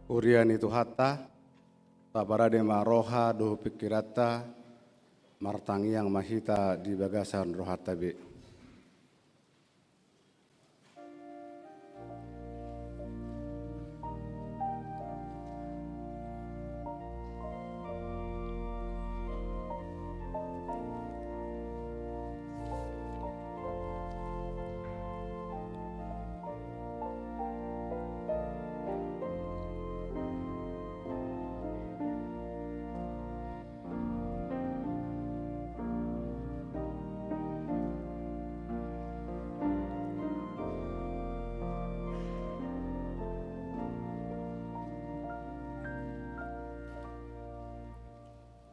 Uriani Tuhata, tabarade maroha do pikirata, martangi yang mahita di bagasan rohata be.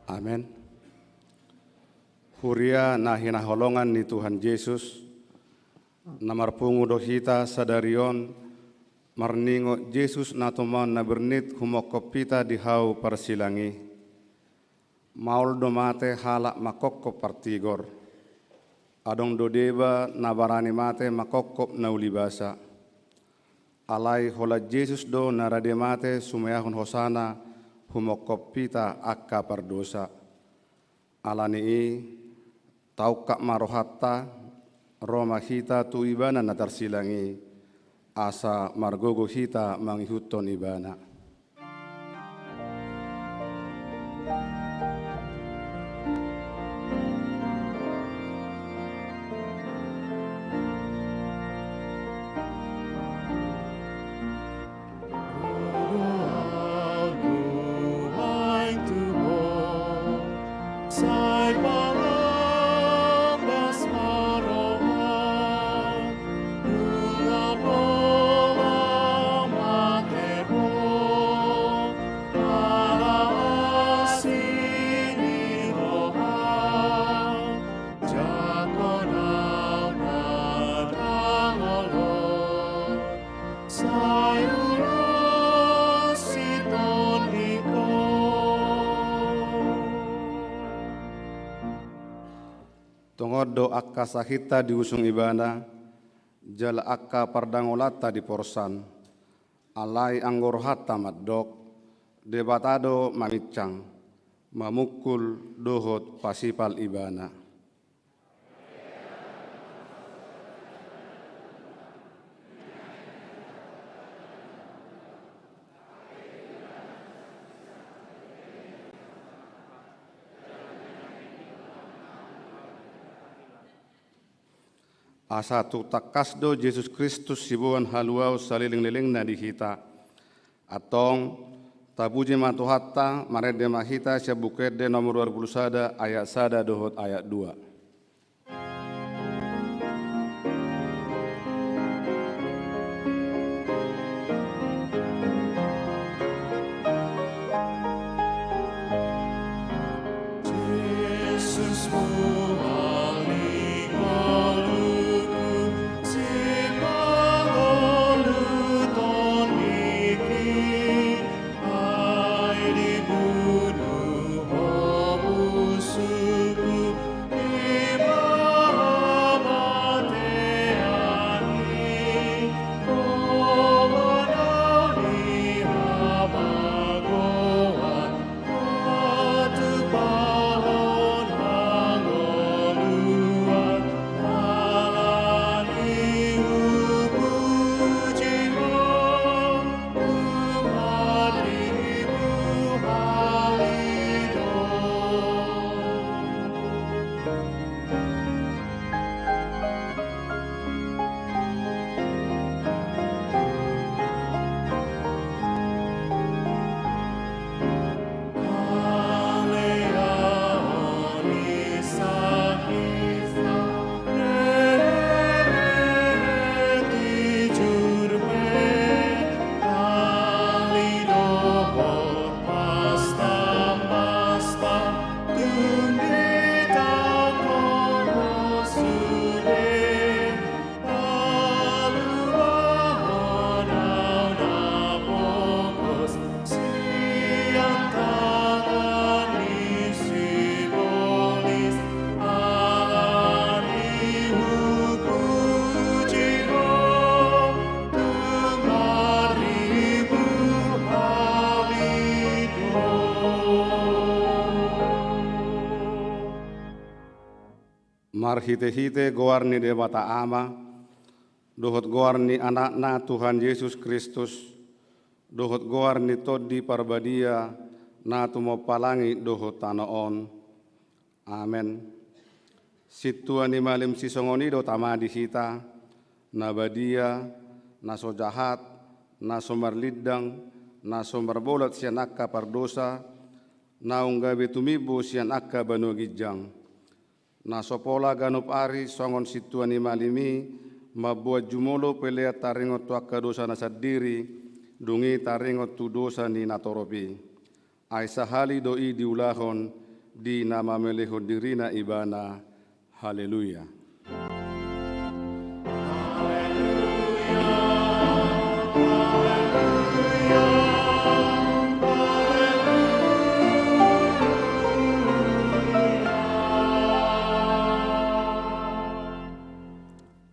Amin. Huria nahina holongan ni Tuhan Yesus, namarpungu dohita sadarion, marningo Yesus natoman na bernit humokopita dihau persilangi. Maul domate halak makokop partigor. Adong dodeba nabarani mate makokop naulibasa. Alai hola Yesus do narademate sumayahun hosana, humokopita akka pardosa. Alani taukak marohata roma hita tu ibana natarsilangi asa margogo hita mangihuton ibana. Tongodo akka sahita diusung ibana, jala akka pardangolata di porsan, alai anggor hatta maddok, debatado mamicang, mamukul dohot pasipal ibana. Asa tu takasdo Yesus Kristus sibuan haluau saliling-liling na dihita. Atong tabuji matuhatta marede mahita syabukede nomor 21 ayat 1 dohot ayat 2. marhite-hite goarni debata ama, dohot goarni anakna Tuhan Yesus Kristus, dohot goarni todi parbadia, na tumo palangi dohot tanoon. Amen. Situani malim sisongoni do tamadi hita, na badia, na so jahat, na so marlidang, na so marbolat siyan akka pardosa, na unggabe tumibo siyan akka banogijang. Na so pola ganup ari songon situani malimi, mabuat jumolo pelea taringot tuaka dosa na sadiri, dungi taringot tu dosa ni natoropi. Ay sahali doi diulahon, di nama melehon dirina ibana. Haleluya.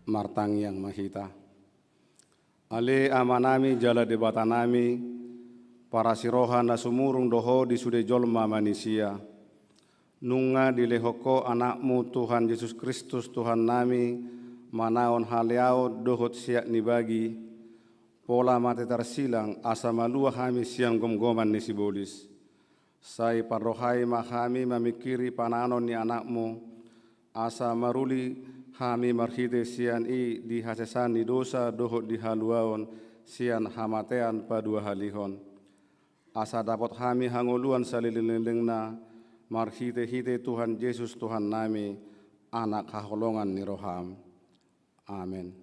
Martang yang mahita. Ale amanami jala debatanami, para siroha na sumurung doho di sude jolma manusia. Nunga dilehoko anakmu Tuhan Yesus Kristus Tuhan nami, manaon haleao dohot siak nibagi, pola mate tersilang asa malua hami siang gom-goman ni sibolis. Sai parrohai mahami memikiri pananon ni anakmu, asa maruli hami marhite sian i di hasesani dosa dohot di haluaon sian hamatean padua halihon. Asa dapat hami hanguluan salililingna marhite-hite Tuhan Yesus Tuhan nami, anak haholongan ni roham. Amin.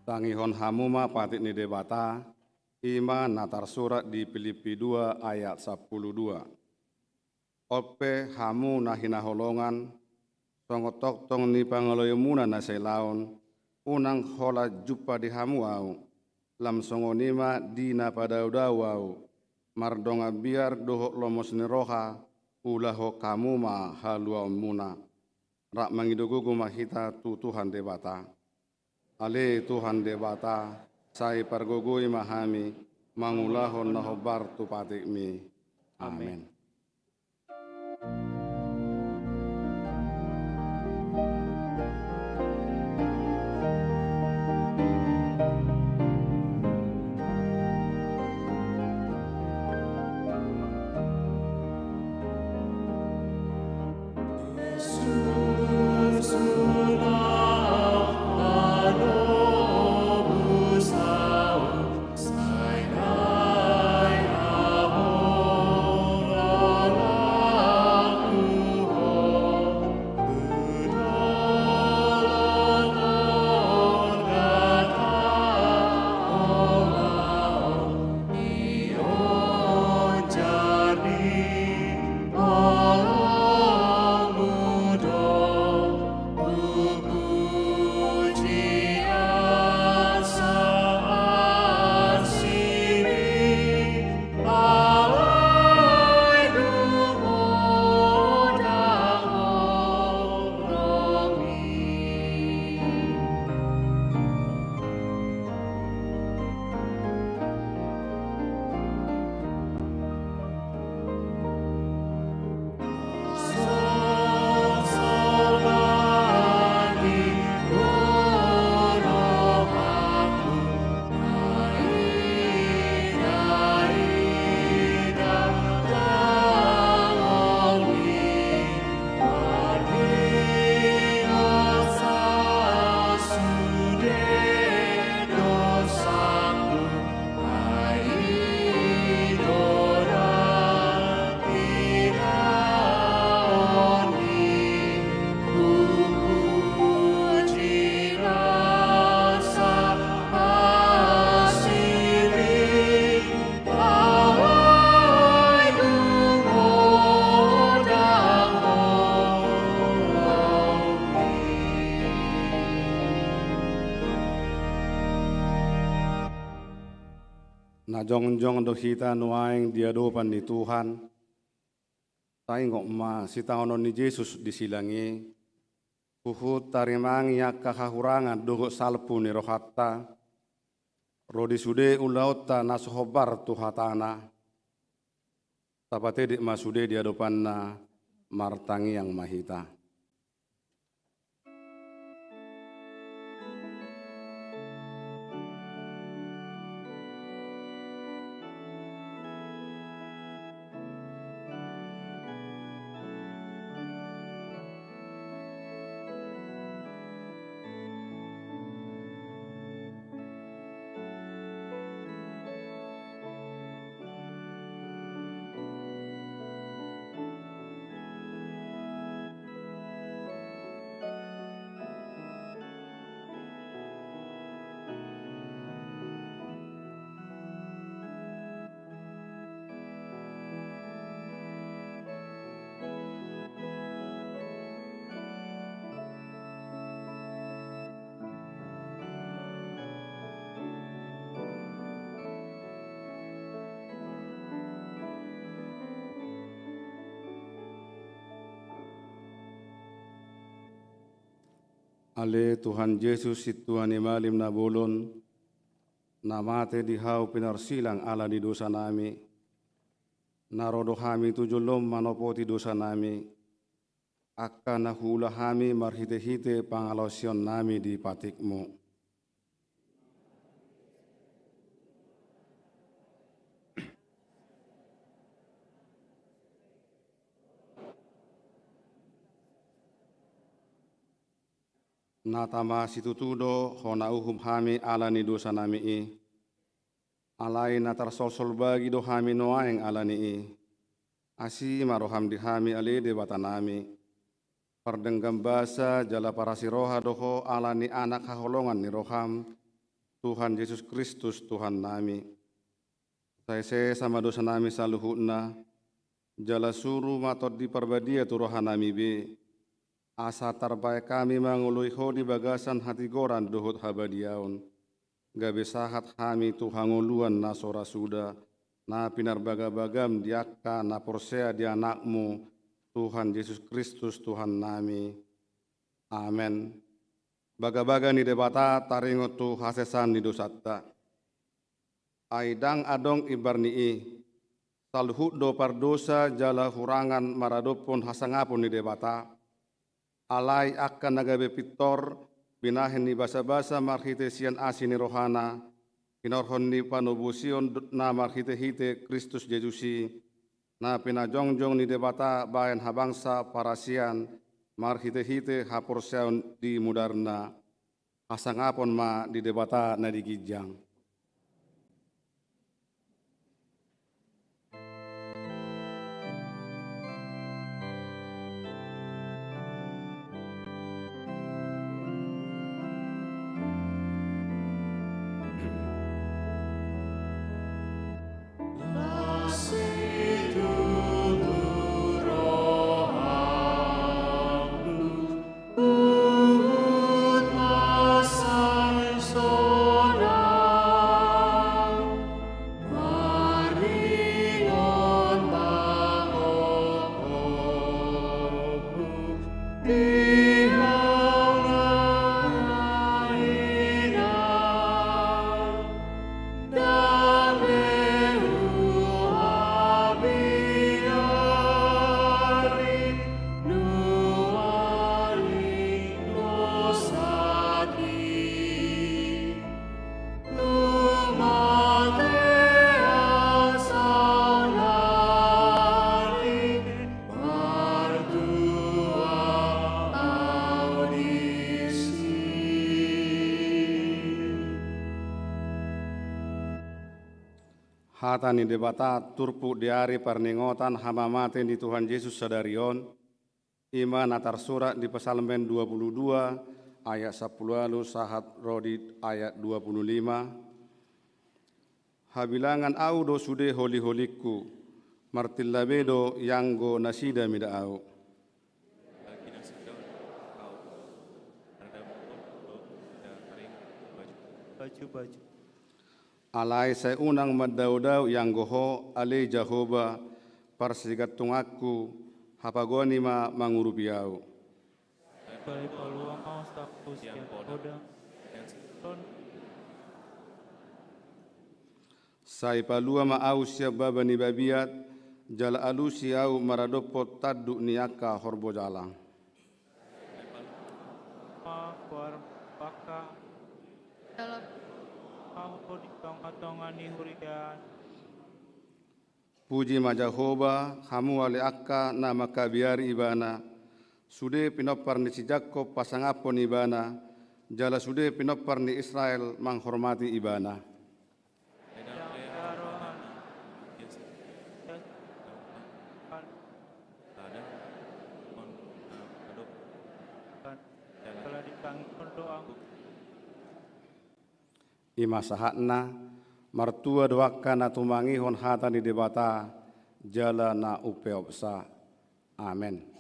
Tangihon hamuma patik ni debata, ima natar surat di Filipi 2 ayat 12. Ope hamu nahina holongan, songotok tong ni pangaloyomuna na selaon, unang hola jupa di hamu au, lam songonima dina padau-dau au, mardonga biar dohok lomos ni roha, ulaho kamuma halua muna, rak mangidugugu mahita tu Tuhan debata. Ale Tuhan debata, sai pargogoi mahami, mangulahon nahobar tu patikmi. Amin. jongjong do hita nuaing diadopan ni Tuhan. Taingok ma sitangonon ni Yesus disilangi. Huhut tarimangi kahahurangan dogo salpu ni rohatta. Rodi sude ulauta nasohobar tuhatana. Tapatedik masude diadopanna martangi yang mahita. Ale Tuhan Yesus Tuhan imalim na bolon, namate dihau pinarsilang ala di dosa nami, narodo kami tujulom manopoti dosa nami, akka nahula kami marhite-hite pangalosyon nami di patikmu. Natama situtudo hona uhum hami ala ni dosa nami i. Alai natar sol bagi do hami noaeng ala ni i. Asi maroham di hami ale de batanami. Pardenggam basa jala parasi roha doho ala ni anak haholongan ni roham. Tuhan Yesus Kristus Tuhan nami. Saya sama dosa nami saluhutna. Jala suruh matot di perbadia tu roha nami be. Asa terbaik kami mangului ho di bagasan hati goran dohut habadiaun. Gabe sahat kami Tuhan nguluan nasora suda. Na pinar bagam diakka na porsea di anakmu. Tuhan Yesus Kristus Tuhan nami. Amen. Baga-baga ni debata taringot tu hasesan ni dosatta. Aidang adong ibarni i. Salhut do pardosa jala hurangan maradopon hasangapun ni debata. Alai akan nagabe pitor binahin ni basa-basa marhite sian asini rohana kinorhon ni panubusion na marhite-hite Kristus Yesusi na pinajongjong ni debata bayan habangsa parasian marhite-hite haporseon di mudarna asangapon ma di debata na digijang. Hatani debata turpu diari parningotan hamamate di Tuhan Yesus sadarion. Iman atar surat di Psalmen 22 ayat 10 lalu sahat rodi ayat 25. Habilangan au do sude holi-holiku martillabedo yanggo nasida mida au. Baju. Alai saya unang madaudaw yang goho ale Jahoba parsigat tungaku hapagoni ma mangurupiau. Balik peluang mau status yang kodang Sai palua ma au sia baba ni babiat jala alusi au maradopot taddu niaka horbo jalang. ma kuar paka dalam mau di tongah-tongah ni hurian Puji ma Jahoba hamu ale akka nama kabiari ibana sude pinopar ni sijakko pasangapon ibana jala sude pinopar ni Israel menghormati ibana. telah dipanggil berdoa Ima sahatna martua doaka na tumangihon hata ni debata jala na upeopsa. Amen.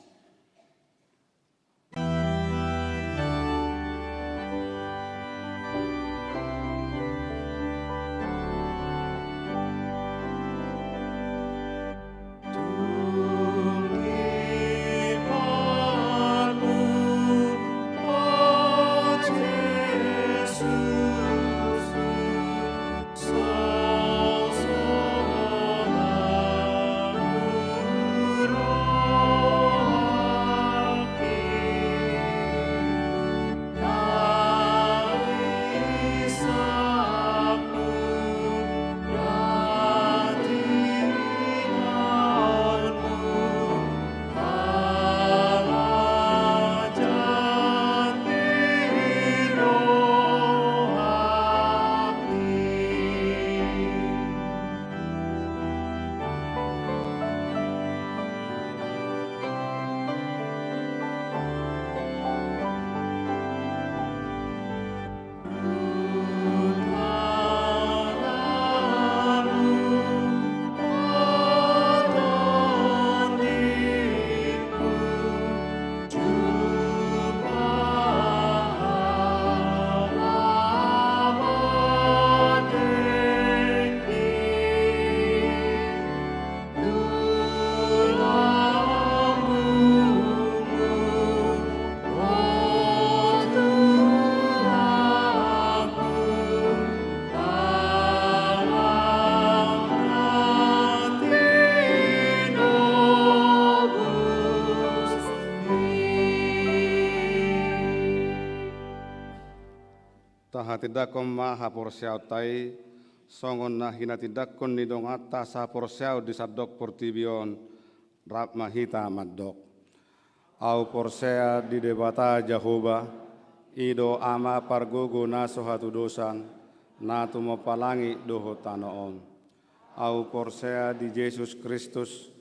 Tahatidakom ma haporsiau tai songon na hinatidakon ni dong atas haporsiau di sadok portibion rap mahita maddok. Au porsea di debata Jahoba ido ama pargogo naso hatu dosan natu mapalangi doho tanoon. Au porsea di Yesus Kristus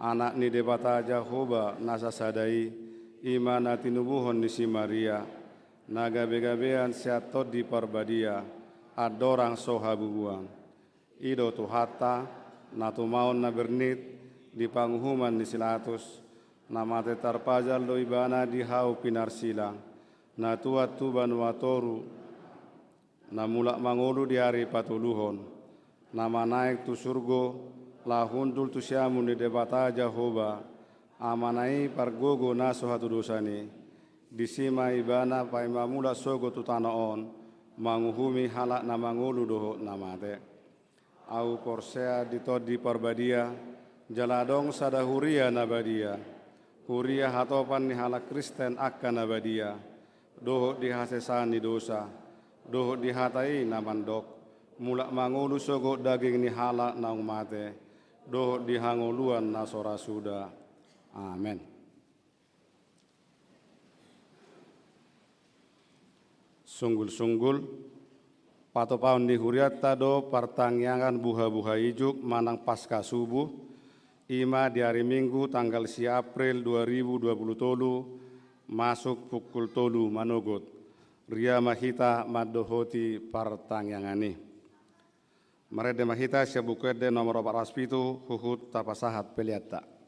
anak ni debata Jahoba nasa sadai imana tinubuhon ni si Maria. Naga begabean seatot di parbadia adorang sohabubuang ido tuhata natu maun na bernit di panghuman ni silatus namate tarpajal lo ibana di hau pinarsilang na tuat tuban watoru na mulak mangolu di hari patuluhon nama naik tu surgo lahundul tu syamun di debata Jahoba amanai pargogo naso hatu dosani disima ibana pai mamula sogo tu tanaon manguhumi halak na mangulu doho namate au porsea ditod di parbadia jaladong sada huria nabadia huria hatopan ni halak Kristen akka nabadia doho di hasesani dosa doho di hatai namandok mulak mangulu sogo daging ni halak na umate doho di hangoluan na sorasuda. Amen. Sunggul-sunggul patopaun di huriat tado partangyangan buha-buha ijuk manang pasca subuh ima di hari Minggu tanggal 10 April 2023 masuk pukul 3 manogot ria mahita madohoti partangyangani marede mahita syabukede nomor 4 huhut tapasahat peliata.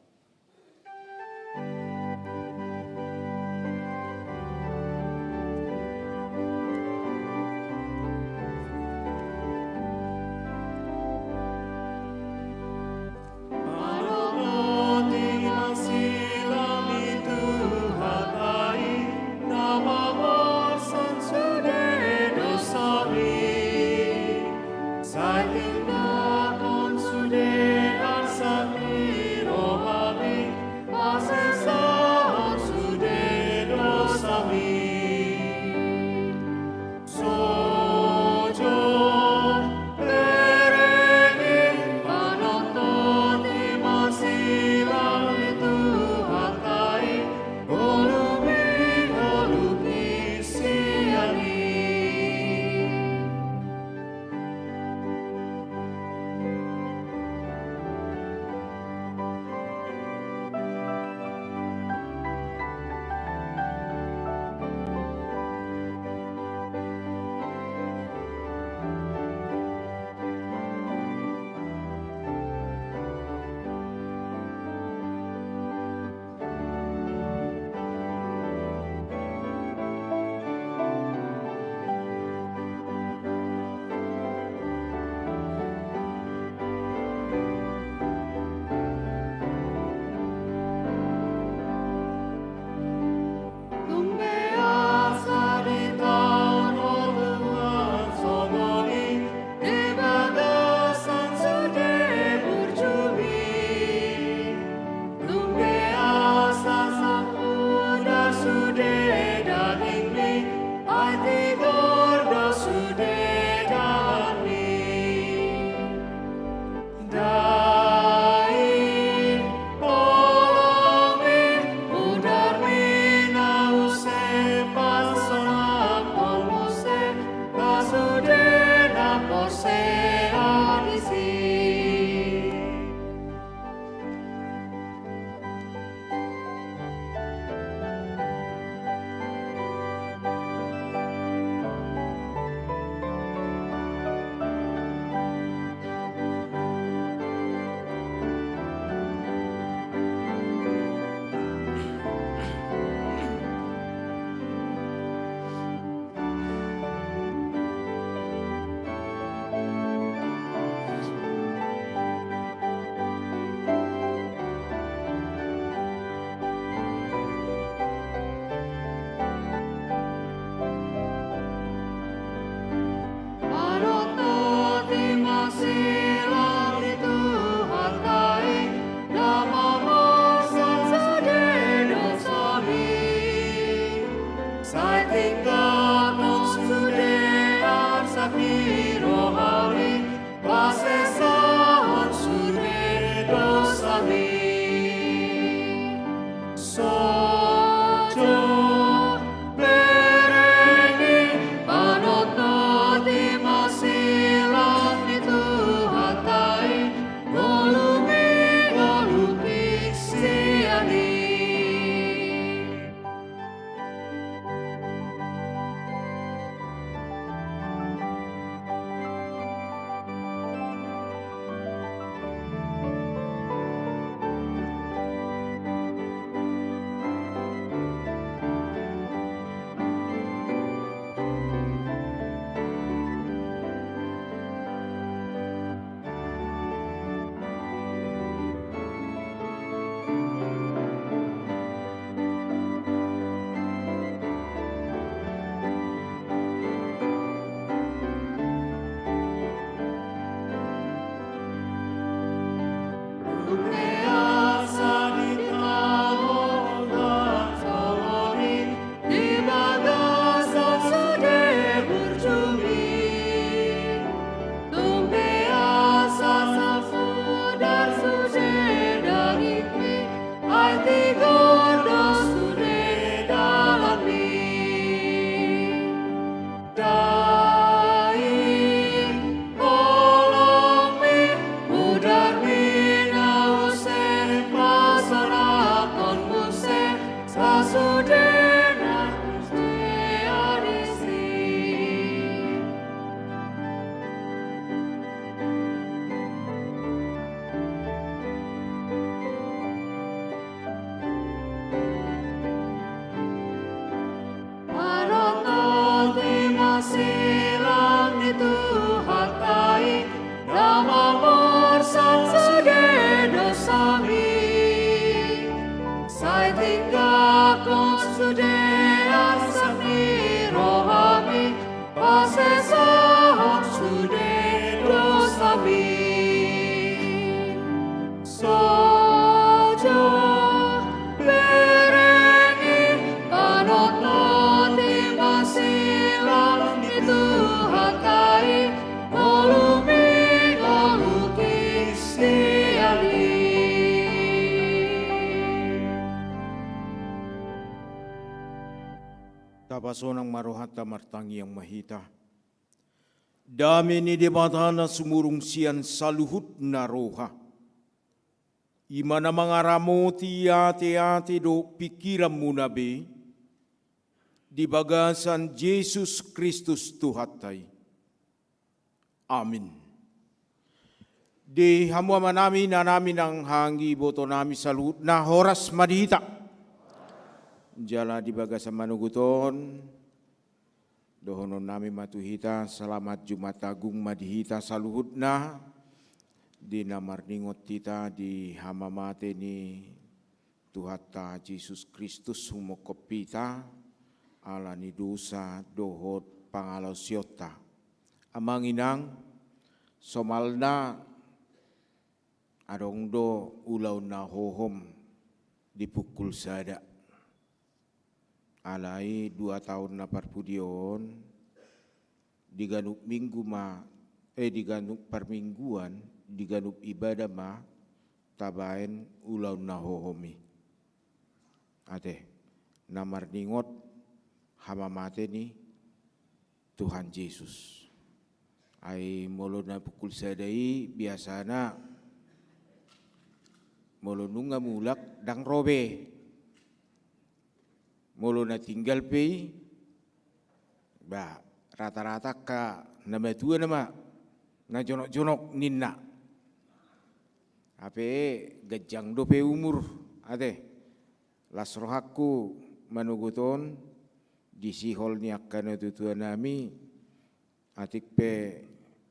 sami sojo berengi panotno di masilang itu hatai golumi siani. Silang itu hatai Rama morsang sude dosami Sai tinggal kon sude asami rohami Pase sahon sude dosami Sojo berengi panotno di masilang itu hatai golumi siani. Tapasonang marohata martangi yang mahita. Dami ni di matana sumurung sian saluhut na roha. Imana mangaramo ati do pikiran munabe. Di bagasan Yesus Kristus Tuhatai. Amin. Di hamuaman namin na namin ang hangi boto namin salut na horas madita. Jala di bagasan manuguton. Dohonon namin matuhita selamat Jumat Agung madihita saluhut na. Di namarningot kita di hamamate ni Tuhata Yesus Kristus humokopita. Ala ni dosa dohot pangalaw siyota. Amang inang somalna adong do ulaw na hohom dipukul sada. Alai 2 tahun na parpudion diganuk minggu diganuk parmingguan diganuk ibadah ma tabaen ulaw na hohomi. Ate namar ningot hamamate ni Tuhan Yesus. Ay molo na pukul sadai biasana molo nunga mulak dang robe. Molo na tinggal pe ba rata-rata ka nama tua nama na jonok-jonok ninna. Ape gajang do pe umur ate lasrohaku manuguton di sihol ni akan tutua nami atik pe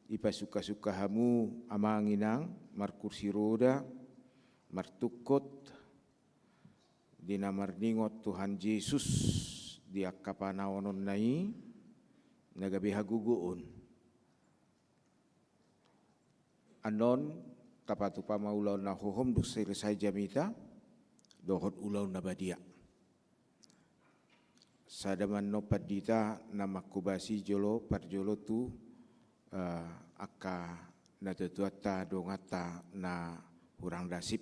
ipa suka-suka hamu amanginang mar kursi roda martukot di namar ningot Tuhan Yesus di akapanaonon nai nagabi haguguon anon tapatupa maulaw na hohom do selesai jamita dohot ulaw na badia. Sadaman no padita na makubasi jolo parjolo tu aka natutuata dongata na hurang dasip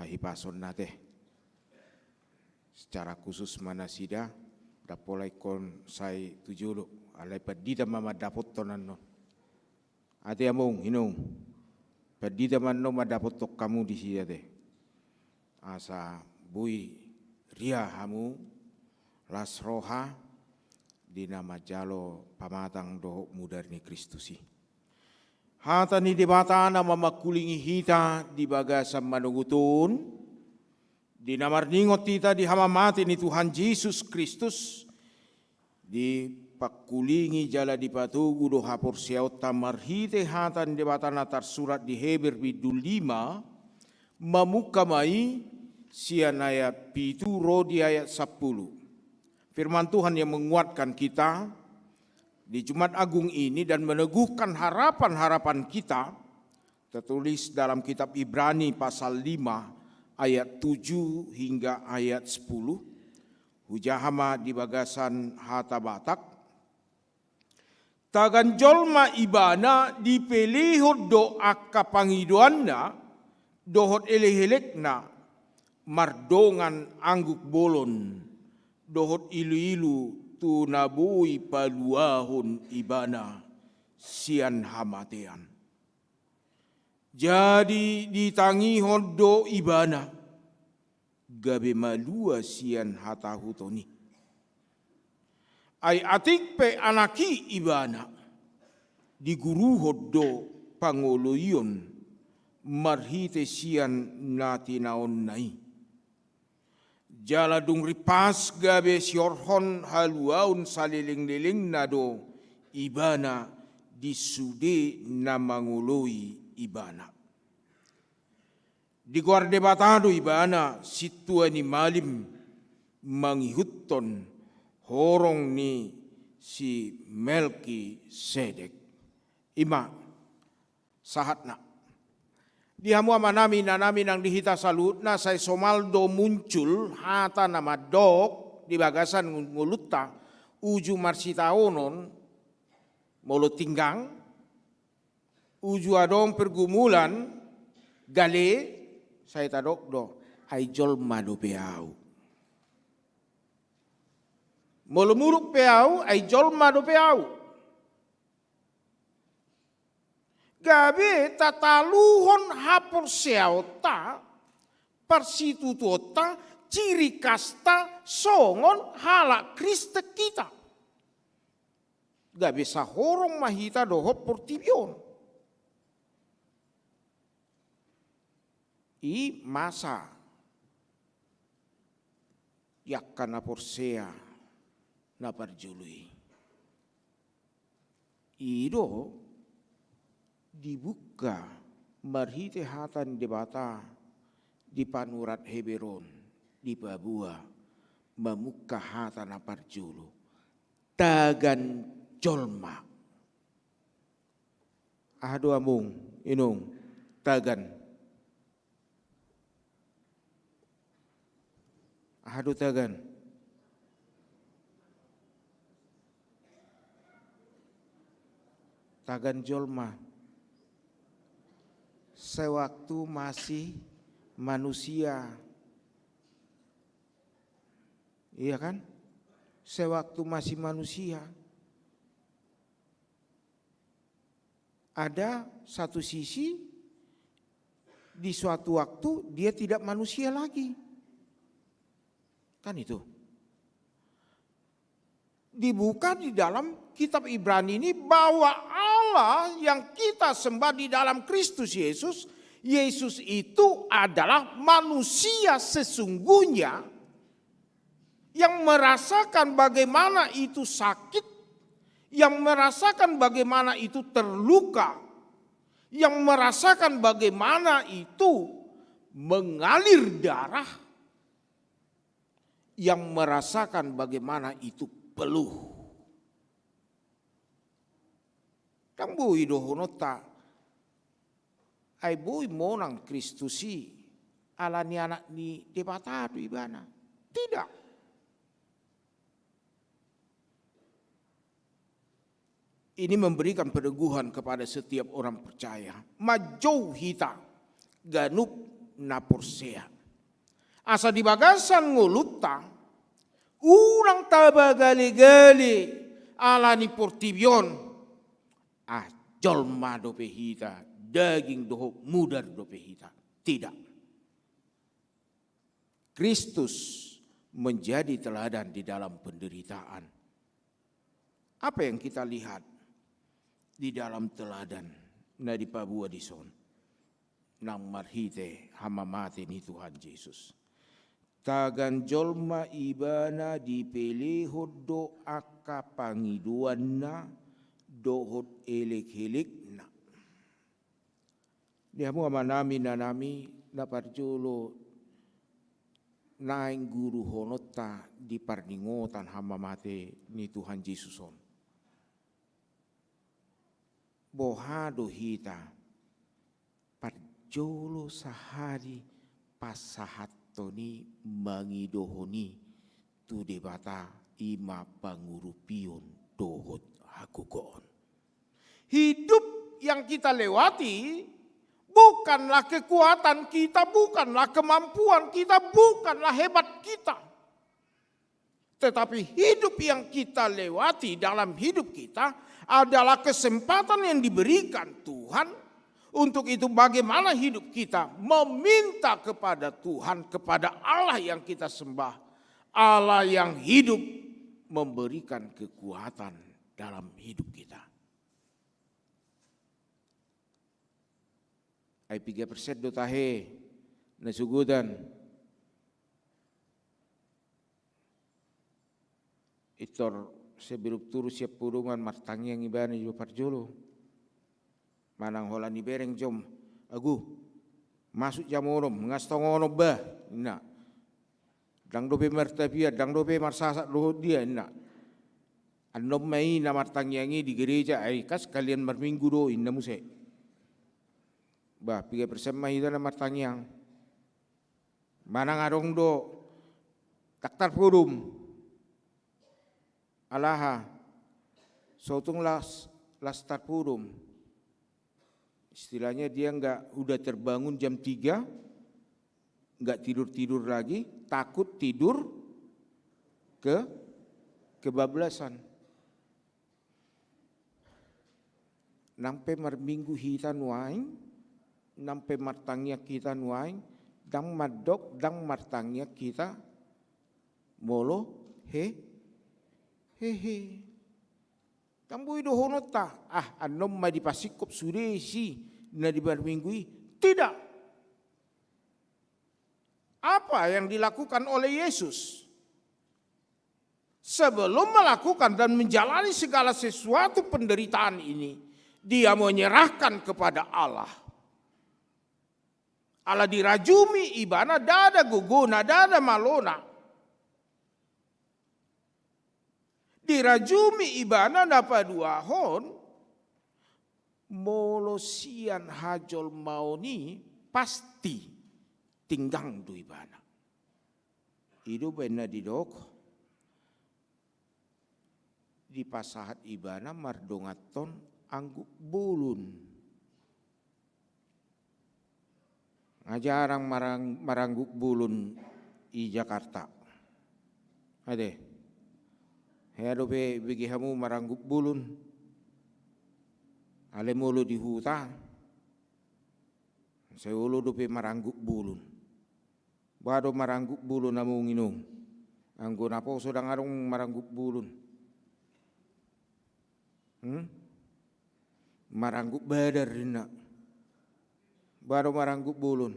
hahipason nate. Secara khusus manasida dapolai kon sai tujulu alai padida mama dapot tonan non. Ate among hinung padida man no madapot tok kamu di sini teh. Asa bui ria hamu las roha di nama jalo pamatang doh mudarni Kristusi. Hata ni debata nama makulingi hita di bagasan manugutun, di namar ningot kita di hama mati ni Tuhan Yesus Kristus, di pakulingi jala di patugu do hapor siaut tamar hite hata ni debata natar surat di Heber bidul 5, mamukamai sian ayat 7 rodi ayat 10. Firman Tuhan yang menguatkan kita di Jumat Agung ini dan meneguhkan harapan-harapan kita tertulis dalam kitab Ibrani pasal 5 ayat 7 hingga ayat 10. Hujahama di bagasan hata Batak. Tagan jolma ibana dipelihut doa kapangiduanna dohot elehelekna mardongan angguk bolon dohot ilu-ilu tu nabui paluahun ibana sian hamatean. Jadi ditangi hodo ibana gabe malua sian hatahutoni. Ai atik pe anaki ibana diguru hodo pangoloyon marhite sian nati naon nai. Jala dung ripas gabe siorhon haluaun saliling-liling nado ibana disude na mangului ibana. Di guarde batado ibana situa ni malim mangihutton horong ni si Melki Sedek. Ima sahatna. Di hamu manami nanami nang dihita salut na say somaldo muncul hata nama dok di bagasan ngulutta uju marsitaonon mulut tinggang uju adong pergumulan gale say tadok do ay jol madu peau mulumuruk peau ay jol madu peau. Gabe tataluhon hapor seauta persitutuota ciri kasta songon hala Kriste kita. Gabe sahorong mahita dohop portibion. I masa yakkan aporsea na parjului. Ido dibuka marhite hatan debata di panurat Heberon di Babua memuka hatan aparjulu tagan jolma ahdo amung inung tagan ahdo tagan tagan jolma sewaktu masih manusia. Iya kan? Sewaktu masih manusia. Ada satu sisi di suatu waktu dia tidak manusia lagi. Kan itu. Dibuka di dalam kitab Ibrani ini bahwa Allah yang kita sembah di dalam Kristus Yesus, Yesus itu adalah manusia sesungguhnya yang merasakan bagaimana itu sakit, yang merasakan bagaimana itu terluka, yang merasakan bagaimana itu mengalir darah, yang merasakan bagaimana itu peluh. Kang bui dohonota, ay bui monang Kristusi, alani anak ni debatado ibana. Tidak. Ini memberikan peneguhan kepada setiap orang percaya. Majau hita ganup naporsea. Asa di bagasan ngulutta, urang taba gali-gali alani portibion, jolma dope hita, daging doho mudar dope hita. Tidak. Kristus menjadi teladan di dalam penderitaan. Apa yang kita lihat di dalam teladan na di pabua di son nang marhite hama mati ni Tuhan Yesus. Tagan jolma ibana dipelihod do aka pangiduan na dohod elek-elek na. Diamu ama nami na parjulo naing guru honota di parningotan hama mate ni Tuhan Yesuson. Bohado hita parjolo sahari pasahatoni mangidohoni tu debata ima pangurupion dohot hagugon. Hidup yang kita lewati bukanlah kekuatan kita, bukanlah kemampuan kita, bukanlah hebat kita. Tetapi hidup yang kita lewati dalam hidup kita adalah kesempatan yang diberikan Tuhan. Untuk itu bagaimana hidup kita meminta kepada Tuhan, kepada Allah yang kita sembah. Allah yang hidup memberikan kekuatan dalam hidup kita. Ay 3% do tahe nasugudan. Itor sebelum turu siap purungan martangi yang ibana juga parjolo. Manang hola ni bereng jom. Agu masuk jamorom ngastongono bah. Ina. Dang dope martapia, dang dope marsasak doh dia ina. Anom mai na martangi yang di gereja ay kas kalian marminggu do inna muse. Bah 3% mahida na martangi yang. Manang arong do taktar purum. Alaha, sotung las tarpurum. Istilahnya dia udah terbangun jam 3, enggak tidur lagi, takut tidur kebablasan. Nampe marminggu hita nuaing, nampe martangnya kita nuaing, dang madok, dang martangnya kita molo hehe. Tambui dohonota. Anom ma dipasikop suresi na di barminggui. Tidak. Apa yang dilakukan oleh Yesus? Sebelum melakukan dan menjalani segala sesuatu penderitaan ini, dia menyerahkan kepada Allah. Allah dirajumi ibana dada guguna dada malona. Dirajumi ibana napa dua hon molosian hajol mauni pasti tinggang du ibana. Idu bena didok di pasahat ibana mardongaton angguk bulun. Ngajarang marangguk bulun i Jakarta. Ade. Hea dope bagi hamu marangguk bulun. Ale mulu di hutan. Seulu dope marangguk bulun. Bado marangguk bulun namu nginung. Anggo napo sodang arung marangguk bulun. Marangguk badar dina. Bado marangguk bulun.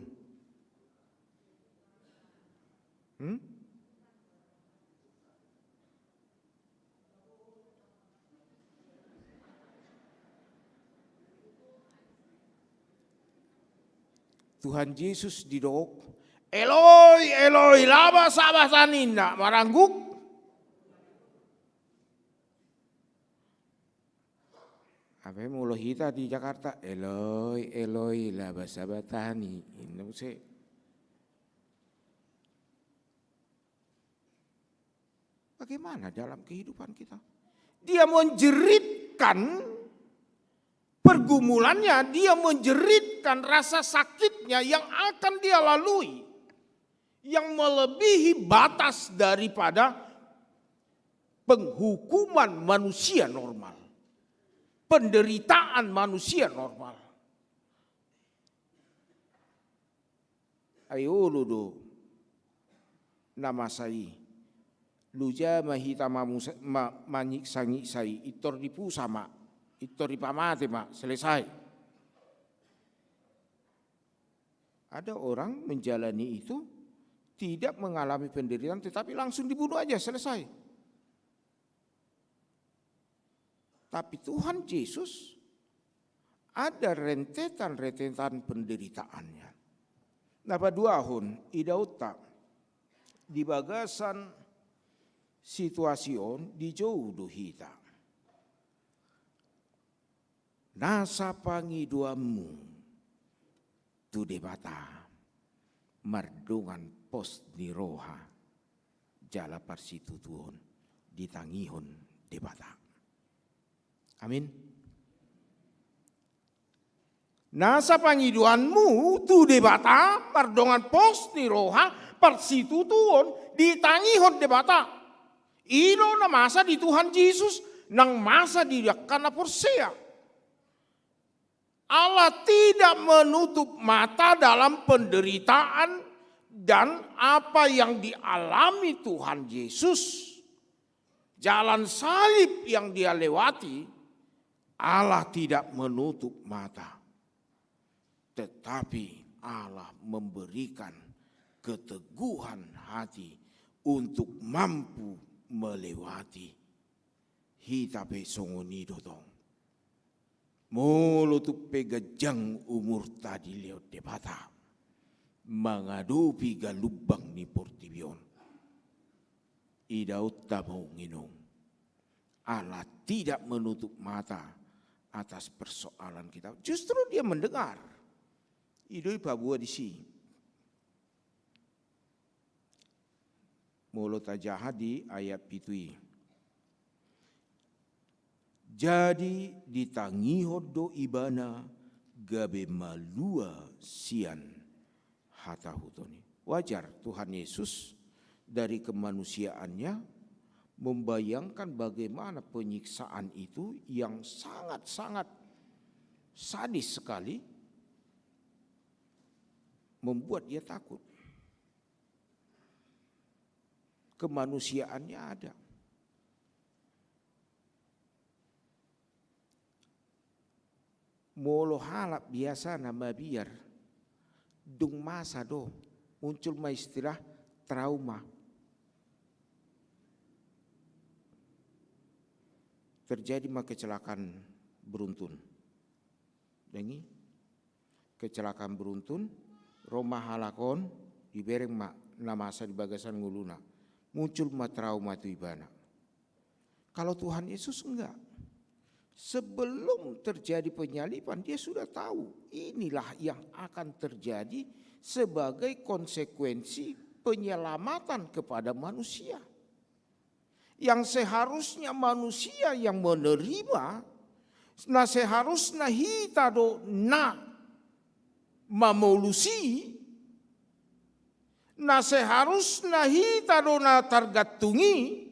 Tuhan Yesus didok, Eloi, Eloi, lama sabachthani marangguk. Apa mulo hita di Jakarta, Eloi, Eloi, lama sabachthani. Ini mesti. Bagaimana dalam kehidupan kita? Dia menjeritkan pergumulannya, dia menjeritkan rasa sakitnya yang akan dia lalui. yang melebihi batas daripada penghukuman manusia normal, penderitaan manusia normal. Ayo lu nama saya, luja mahita manyik sangi saya, itor dipu sama, itor dipamate mak, selesai. Ada orang menjalani itu tidak mengalami penderitaan tetapi langsung dibunuh aja, selesai. Tapi Tuhan Yesus ada rentetan-rentetan penderitaannya. Napa duahon idauta di bagasan situasion di jauh hita. Nasa pangiduamu tu debata mardungan pos di roha jala parsitutuon ditangihon debata. Amin. Nasa pangiduanmu tu debata mardungan pos di roha parsitutuon ditangihon debata. Ino na masa di Tuhan Yesus nang masa di kana porsea. Allah tidak menutup mata dalam penderitaan dan apa yang dialami Tuhan Yesus. Jalan salib yang dia lewati, Allah tidak menutup mata. Tetapi Allah memberikan keteguhan hati untuk mampu melewati hitape songoni dotong. Molo tu pegajang umur tadi lewat debata mengadupi galubang ni portibion. Idaut tabau nginong. Allah tidak menutup mata atas persoalan kita. Justru dia mendengar. Idoi pabua di sini. Molo tajaha di ayat pitui. Jadi ditangihon do ibana gabe malua sian hatahutoni. Wajar Tuhan Yesus dari kemanusiaannya membayangkan bagaimana penyiksaan itu yang sangat-sangat sadis sekali membuat dia takut. Kemanusiaannya ada. Molo halap biasa nama biar dung masa do muncul istilah trauma. Terjadi kecelakaan beruntun. Dengi kecelakaan beruntun Roma halakon dibereng nama masa di bagasan nguluna. Muncul trauma itu ibana. Kalau Tuhan Yesus enggak. Sebelum terjadi penyaliban dia sudah tahu inilah yang akan terjadi sebagai konsekuensi penyelamatan kepada manusia. Yang seharusnya manusia yang menerima, nah seharusnya hita do na mamolusi, nah seharusnya hita do na targatungi,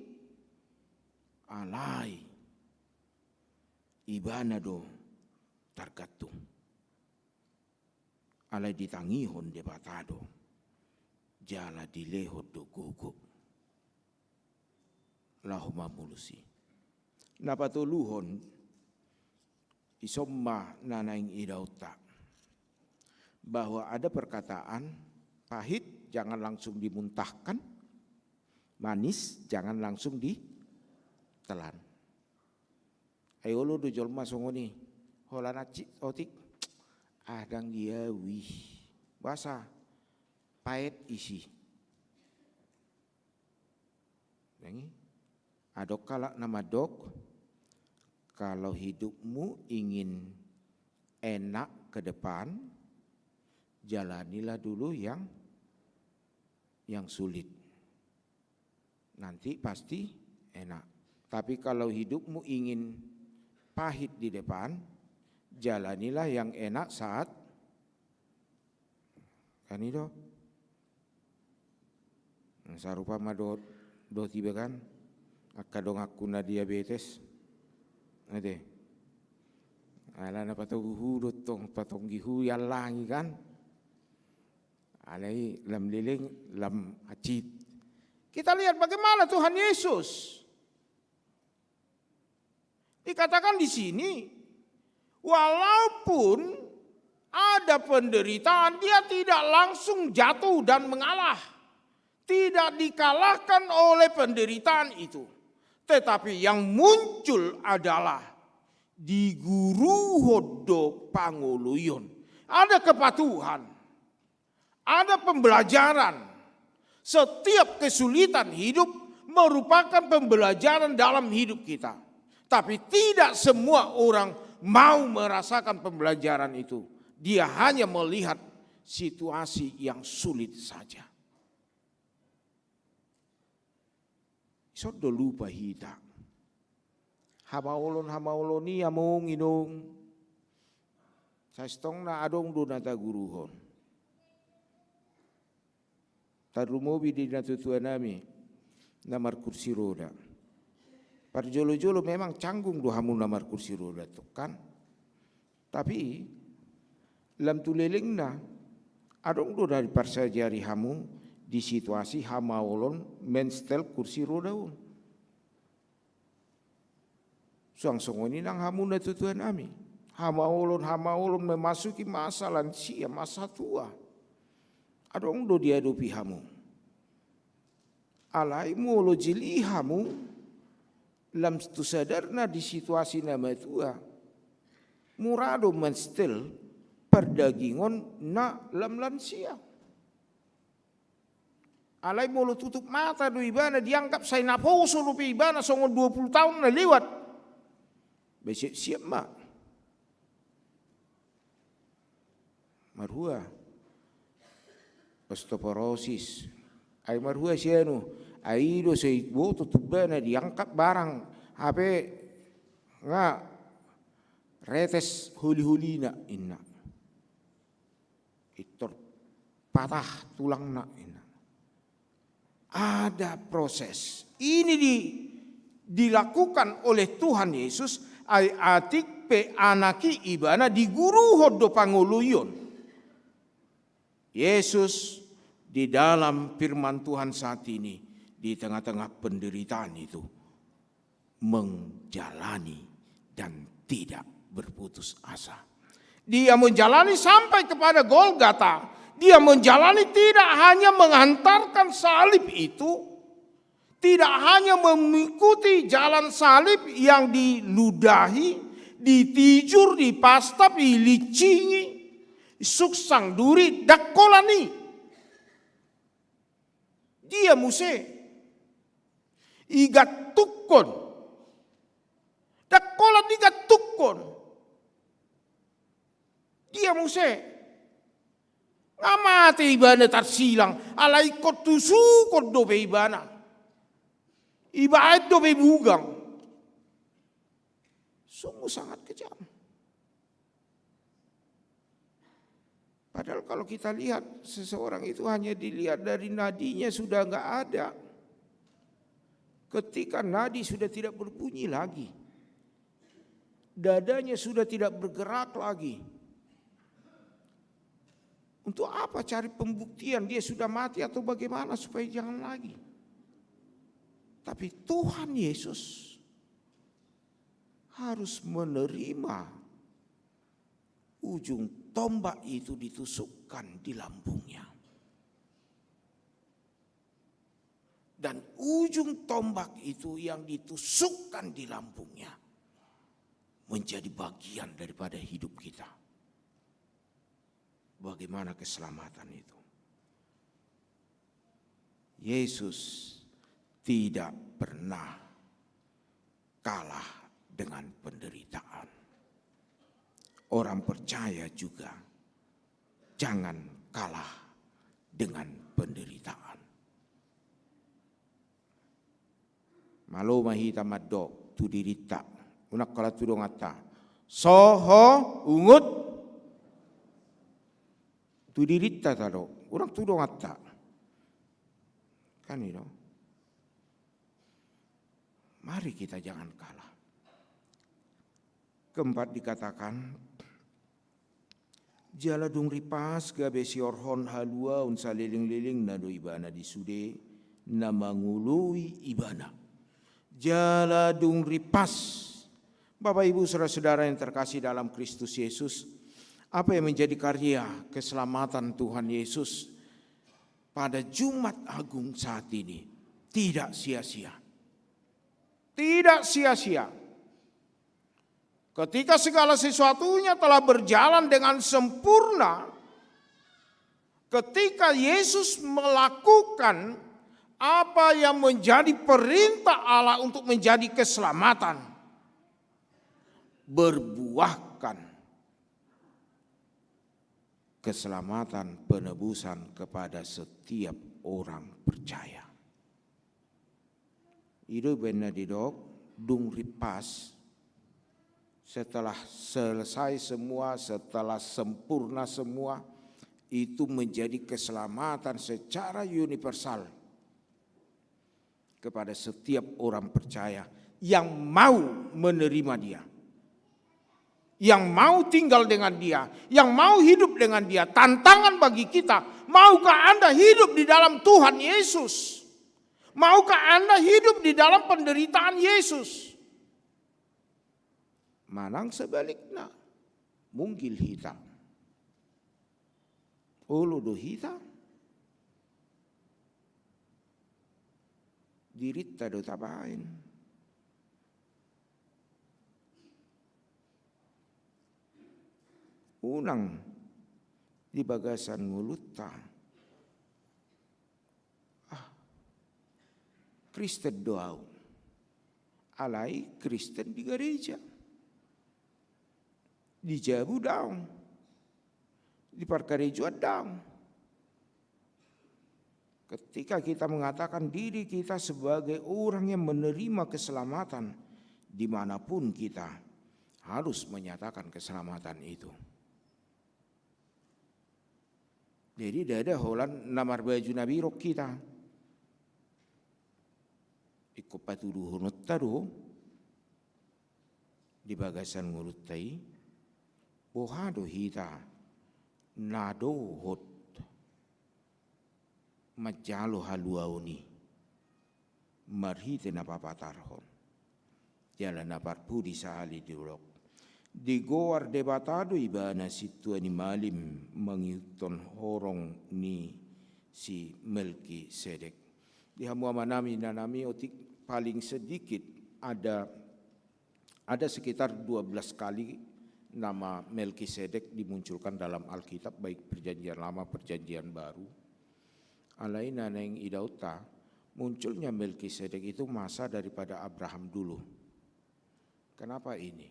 alai. Ibana do targatung. Alai ditangihon debatado. Jala dilehot do gugup. Lahuma mulusi. Napatuluhon isomma nanaing idauta. Bahwa ada perkataan pahit jangan langsung dimuntahkan. Manis jangan langsung ditelan. Ayo lu do jolma songoni holana cik otik adang dia wih bahasa pahit isi dengi adok kala nama dok kalau hidupmu ingin enak ke depan jalanilah dulu yang sulit nanti pasti enak tapi kalau hidupmu ingin pahit di depan, jalanilah yang enak saat kan itu. Sarupa do tiba kan, akadong aku na diabetes, ade. Ala na patong hudot tong patong gihu yang langi kan, alai lam liling lam acit. Kita lihat bagaimana Tuhan Yesus. Dikatakan di sini, walaupun ada penderitaan, dia tidak langsung jatuh dan mengalah. Tidak dikalahkan oleh penderitaan itu. Tetapi yang muncul adalah di guru hodo panguluyon. Ada kepatuhan. Ada pembelajaran. Setiap kesulitan hidup merupakan pembelajaran dalam hidup kita. Tapi tidak semua orang mau merasakan pembelajaran itu. Dia hanya melihat situasi yang sulit saja. Sodo lupa hita. Hamaulon ni among inong. Sa stong na adong do na taguruhon. Tarumobi di natutua nami namar kursi roda. Parjolo-jolo memang canggung do hamu namar kursi roda tu kan. Tapi lam tuleleng na adong do dari parsajari hamu di situasi hamaulon menstel kursi roda un. Suang-songoni nang hamu na tutuan ami. Hamaulon memasuki masa lansia, masa tua. Adong do diadopi hamu. Alai mulo jili hamu lam tu sadarna di situasi nama tua. Murado menstel perdagingon na lam lansia. Alai mulo tutup mata do ibana dianggap saya naposo lupi ibana songon 20 tahun na lewat. Besok siap mak. Marhua. Osteoporosis. Ay marhua siano. Ay do say bo tutup bana diangkat barang. Hape nga retes huli-huli na inna. Itor patah tulang na inna. Ada proses. Ini dilakukan oleh Tuhan Yesus. Ay atik pe anaki ibana di guru hodo panguluyon. Yesus di dalam firman Tuhan saat ini di tengah-tengah penderitaan itu menjalani dan tidak berputus asa. Dia menjalani sampai kepada Golgata. Dia menjalani tidak hanya menghantarkan salib itu, tidak hanya mengikuti jalan salib yang diludahi, ditijur, dipastap, dilicingi, suksang duri, dakolani. Dia muse igat tukon. Dakolan igat tukon. Dia muse ngamati ibana tarsilang, alai kot tusu kot dobe ibana. Ibarat dobe bugang. Sungguh sangat kejam. Padahal kalau kita lihat seseorang itu hanya dilihat dari nadinya sudah enggak ada. Ketika nadi sudah tidak berbunyi lagi. Dadanya sudah tidak bergerak lagi. Untuk apa cari pembuktian dia sudah mati atau bagaimana supaya jangan lagi. Tapi Tuhan Yesus harus menerima ujung tombak itu ditusukkan di lambungnya. Dan ujung tombak itu yang ditusukkan di lambungnya menjadi bagian daripada hidup kita. Bagaimana keselamatan itu? Yesus tidak pernah kalah dengan penderitaan. Orang percaya juga jangan kalah dengan penderitaan. Malo mahita maddo tu dirita. Unak kala tu dongata. Soho ungut tu dirita tado. Unak tu dongata. Kan itu. Mari kita jangan kalah. Keempat dikatakan, jala dung ripas gabe siorhon halua un saliling-liling nado ibana disude na mangului ibana. Jala dung ripas. Bapak Ibu saudara-saudara yang terkasih dalam Kristus Yesus, apa yang menjadi karya keselamatan Tuhan Yesus pada Jumat Agung saat ini tidak sia-sia. Tidak sia-sia. Ketika segala sesuatunya telah berjalan dengan sempurna, ketika Yesus melakukan apa yang menjadi perintah Allah untuk menjadi keselamatan, berbuahkan keselamatan penebusan kepada setiap orang percaya. Itu benar didok, dung ripas. Setelah selesai semua, setelah sempurna semua, itu menjadi keselamatan secara universal kepada setiap orang percaya yang mau menerima dia, yang mau tinggal dengan dia, yang mau hidup dengan dia. Tantangan bagi kita, maukah Anda hidup di dalam Tuhan Yesus? Maukah Anda hidup di dalam penderitaan Yesus? Manang sebaliknya, munggil hita. Ulu do hita. Dirita do tabain. Unang di bagasan nguluta. Kristen doau, alai Kristen di gereja, di jabu daun, di parkarejo daun. Ketika kita mengatakan diri kita sebagai orang yang menerima keselamatan, dimanapun kita harus menyatakan keselamatan itu. Jadi ada holan namar baju nabi rok kita. Iko patuduh hunut tado di bagasan ngulutai bohado hita nado hot majalo haluauni marhite napapatarhon jalan naparpu di sahali diulok di goar debatado ibana situ ni malim mengiuton horong ni si Melki Sedek. Di hamua manami nanami otik paling sedikit ada sekitar 12 kali nama Melkisedek dimunculkan dalam Alkitab, baik perjanjian lama perjanjian baru. Alai naneng idauta munculnya Melkisedek itu masa daripada Abraham dulu. Kenapa ini?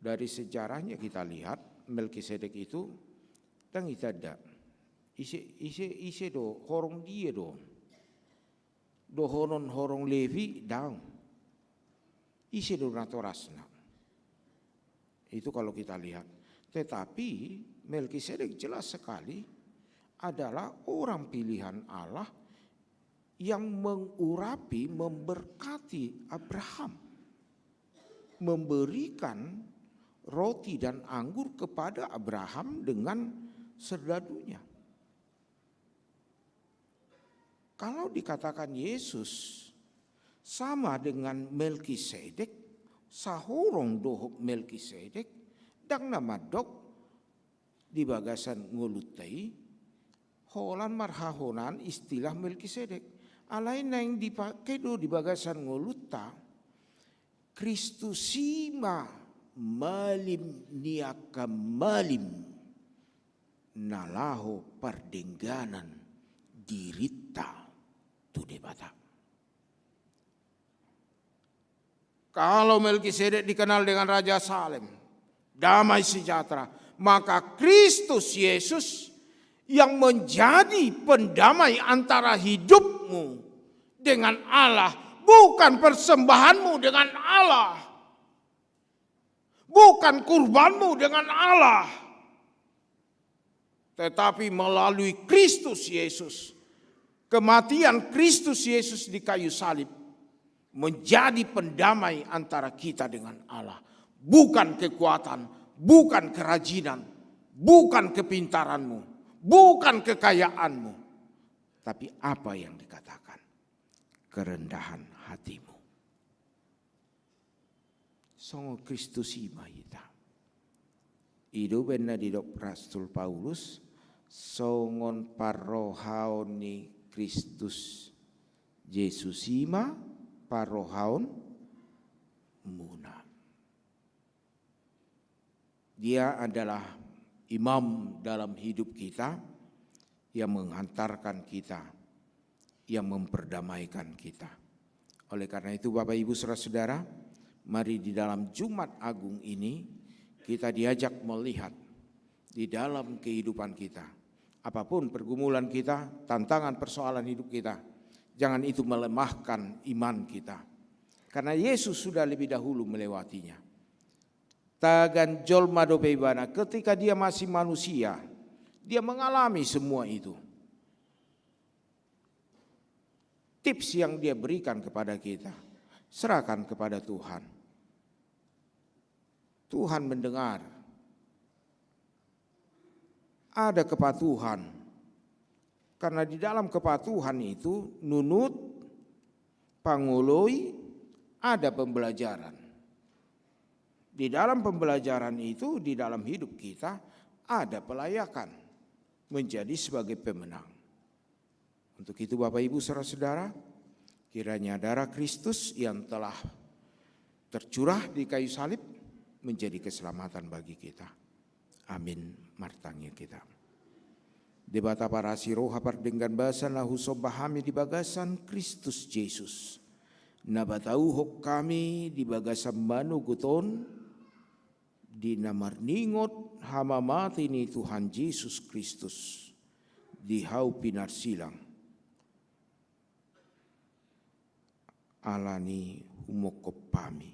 Dari sejarahnya kita lihat Melkisedek itu tang itada ise do horong dia do horong Levi daun ise do natorasna. Itu kalau kita lihat. Tetapi Melkisedek jelas sekali adalah orang pilihan Allah yang mengurapi, memberkati Abraham, memberikan roti dan anggur kepada Abraham dengan serdadunya. Kalau dikatakan Yesus sama dengan Melkisedek, sahorong dohok Melkisedek, dang nama dok di bagasan ngulutai, holan marhahonan istilah Melkisedek. Alain yang dipakai do di bagasan nguluta, Kristusima malim niaka malim nalaho pardengganan dirita. Tu debata. Kalau Melkisedek dikenal dengan Raja Salem, damai sejahtera, maka Kristus Yesus yang menjadi pendamai antara hidupmu dengan Allah, bukan persembahanmu dengan Allah, bukan kurbanmu dengan Allah, tetapi melalui Kristus Yesus kematian Kristus Yesus di kayu salib menjadi pendamai antara kita dengan Allah. Bukan kekuatan, bukan kerajinan, bukan kepintaranmu, bukan kekayaanmu, tapi apa yang dikatakan? Kerendahan hatimu. Songo Kristus imahita. Ido benar didok Rasul Paulus, songon parohaon ni Kristus Yesus ima parohaon muna. Dia adalah imam dalam hidup kita yang menghantarkan kita, yang memperdamaikan kita. Oleh karena itu Bapak Ibu saudara-saudara, mari di dalam Jumat Agung ini kita diajak melihat di dalam kehidupan kita. Apapun pergumulan kita, tantangan persoalan hidup kita, jangan itu melemahkan iman kita. Karena Yesus sudah lebih dahulu melewatinya. Tagan jolma dobeibana, ketika dia masih manusia, dia mengalami semua itu. Tips yang dia berikan kepada kita, serahkan kepada Tuhan. Tuhan mendengar. Ada kepatuhan. Karena di dalam kepatuhan itu nunut, panguloi, ada pembelajaran. Di dalam pembelajaran itu, di dalam hidup kita ada pelayakan menjadi sebagai pemenang. Untuk itu Bapak Ibu saudara-saudara, kiranya darah Kristus yang telah tercurah di kayu salib menjadi keselamatan bagi kita. Amin. Martangnya kita. Debata para siroha pardenggan basan lahu sobahami di bagasan Kristus Yesus. Nabatau hok kami di bagasan manu guton. Di namar ningot hama mati ni Tuhan Yesus Kristus. Di hau pinar silang. Alani humokop pami.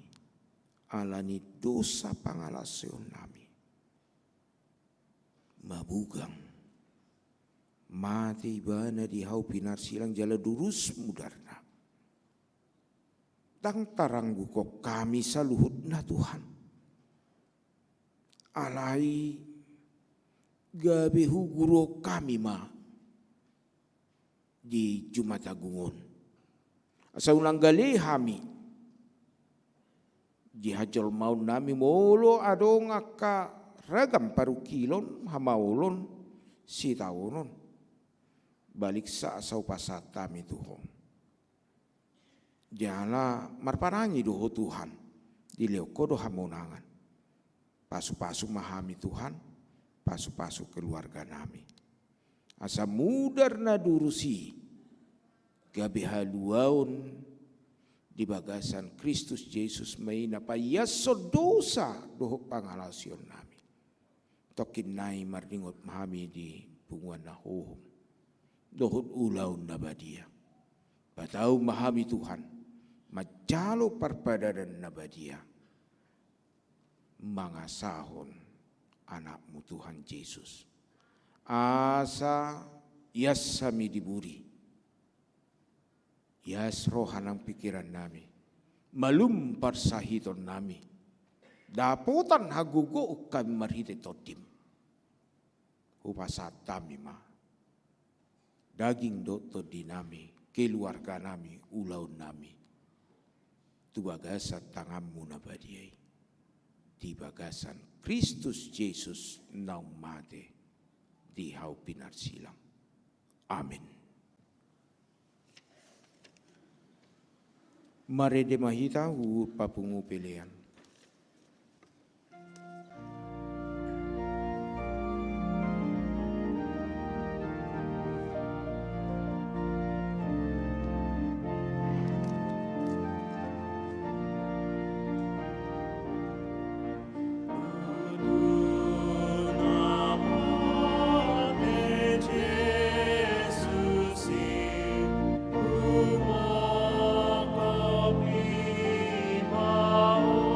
Alani dosa pangalasion nami. Mabugang. Mati bana di hau pinar silang jala durus mudarna. Tang tarang bukok kami saluhut na Tuhan. Alai gabehu guru kami ma di Jumat Agungon. Asa ulang gali hami di hajal mau nami molo adong aka ragam paru kilon hamaulon si tawonon balik sa asau pasat kami tuho. Jala marparangi doho Tuhan di leoko do hamonangan. Pasu-pasu mahami Tuhan, pasu-pasu keluarga nami. Asa mudar na durusi, gabi haluaon di bagasan Kristus Yesus maina pa yaso dosa dohok pangalasion nami. Tokin nai mardingot mahami di bunguan na hohom, dohot ulaon na badia. Batau mahami Tuhan, majalo parpadadan na badia. Mangasahon anakmu Tuhan Yesus. Asa yasami diburi. Yas rohanang pikiran nami. Malum parsahiton nami. Dapotan hagugo kami marhite totim. Upasat kami ma. Daging doto di nami. Keluarga nami, ulaun nami. Tubagasan tanganmu na badiay. Di bagasan Kristus Yesus nang mate di hau pinar silang. Amin. Mare de mahita papungu pilihan. Oh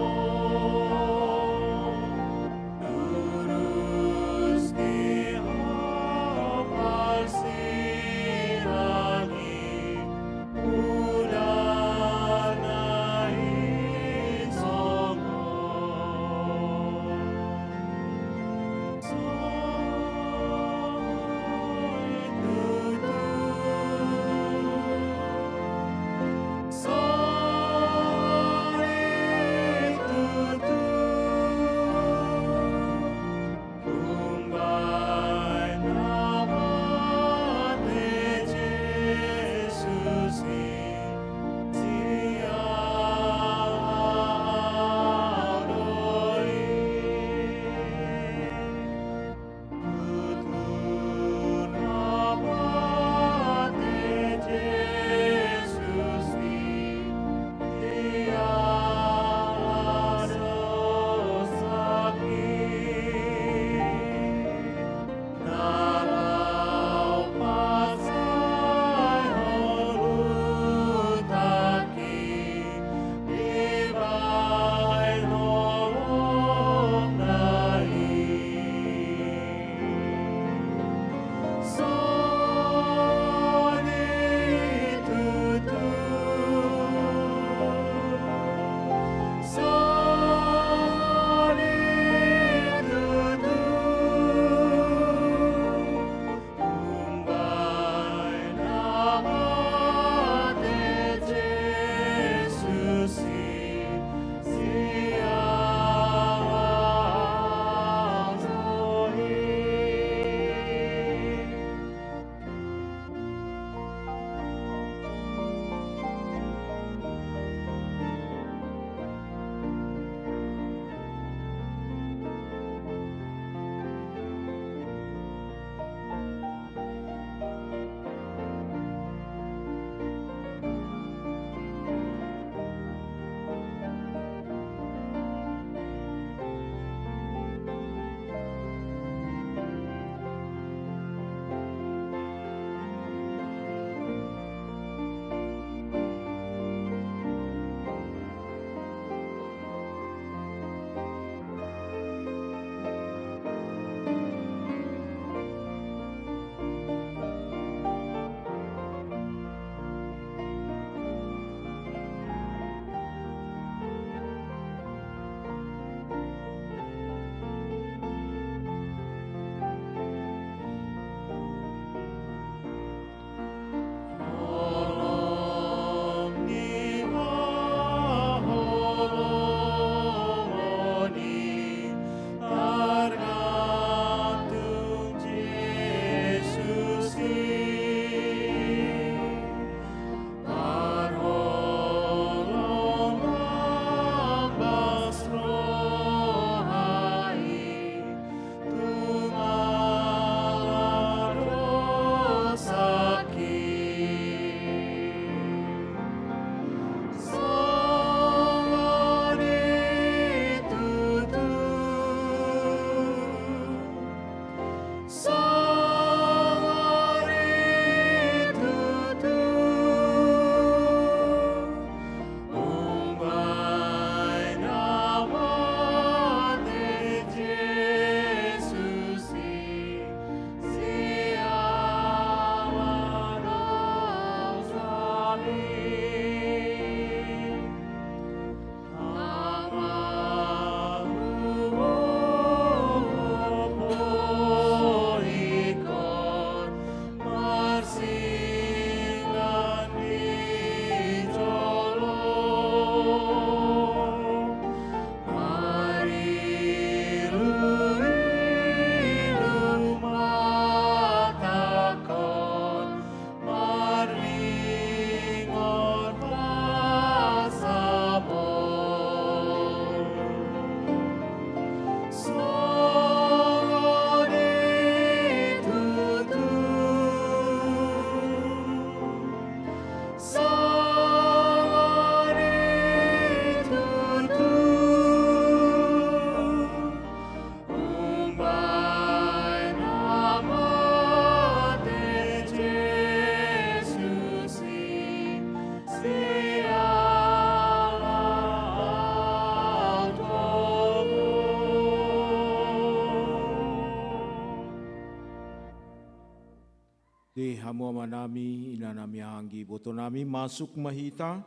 Di hamua manami ina nami hangi boto nami masuk mahita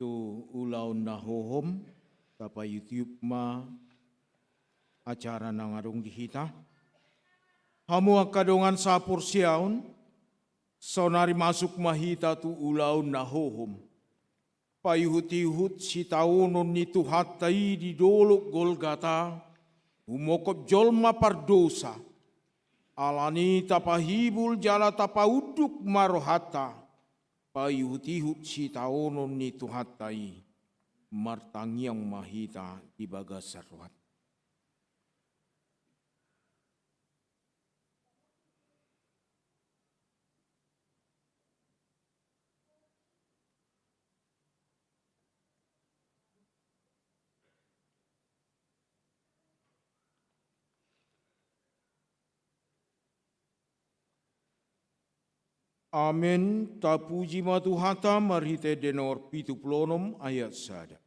tu ulaun na hohom tapa YouTube ma acara na ngarong dihita. Hamua kadongan sapur siaun sonari masuk mahita tu ulaun na hohom. Payuhut-ihut si taunon ni tuhatai di dolok Golgata umokop jolma pardosa. Alani tapahibul jala tapauduk marohata, payuhut-ihut si taonon ni tuhatai, martangiang mahita di bagasarwat. Amin. Tapuji matuhata marhite denor pitu plonom ayat sada.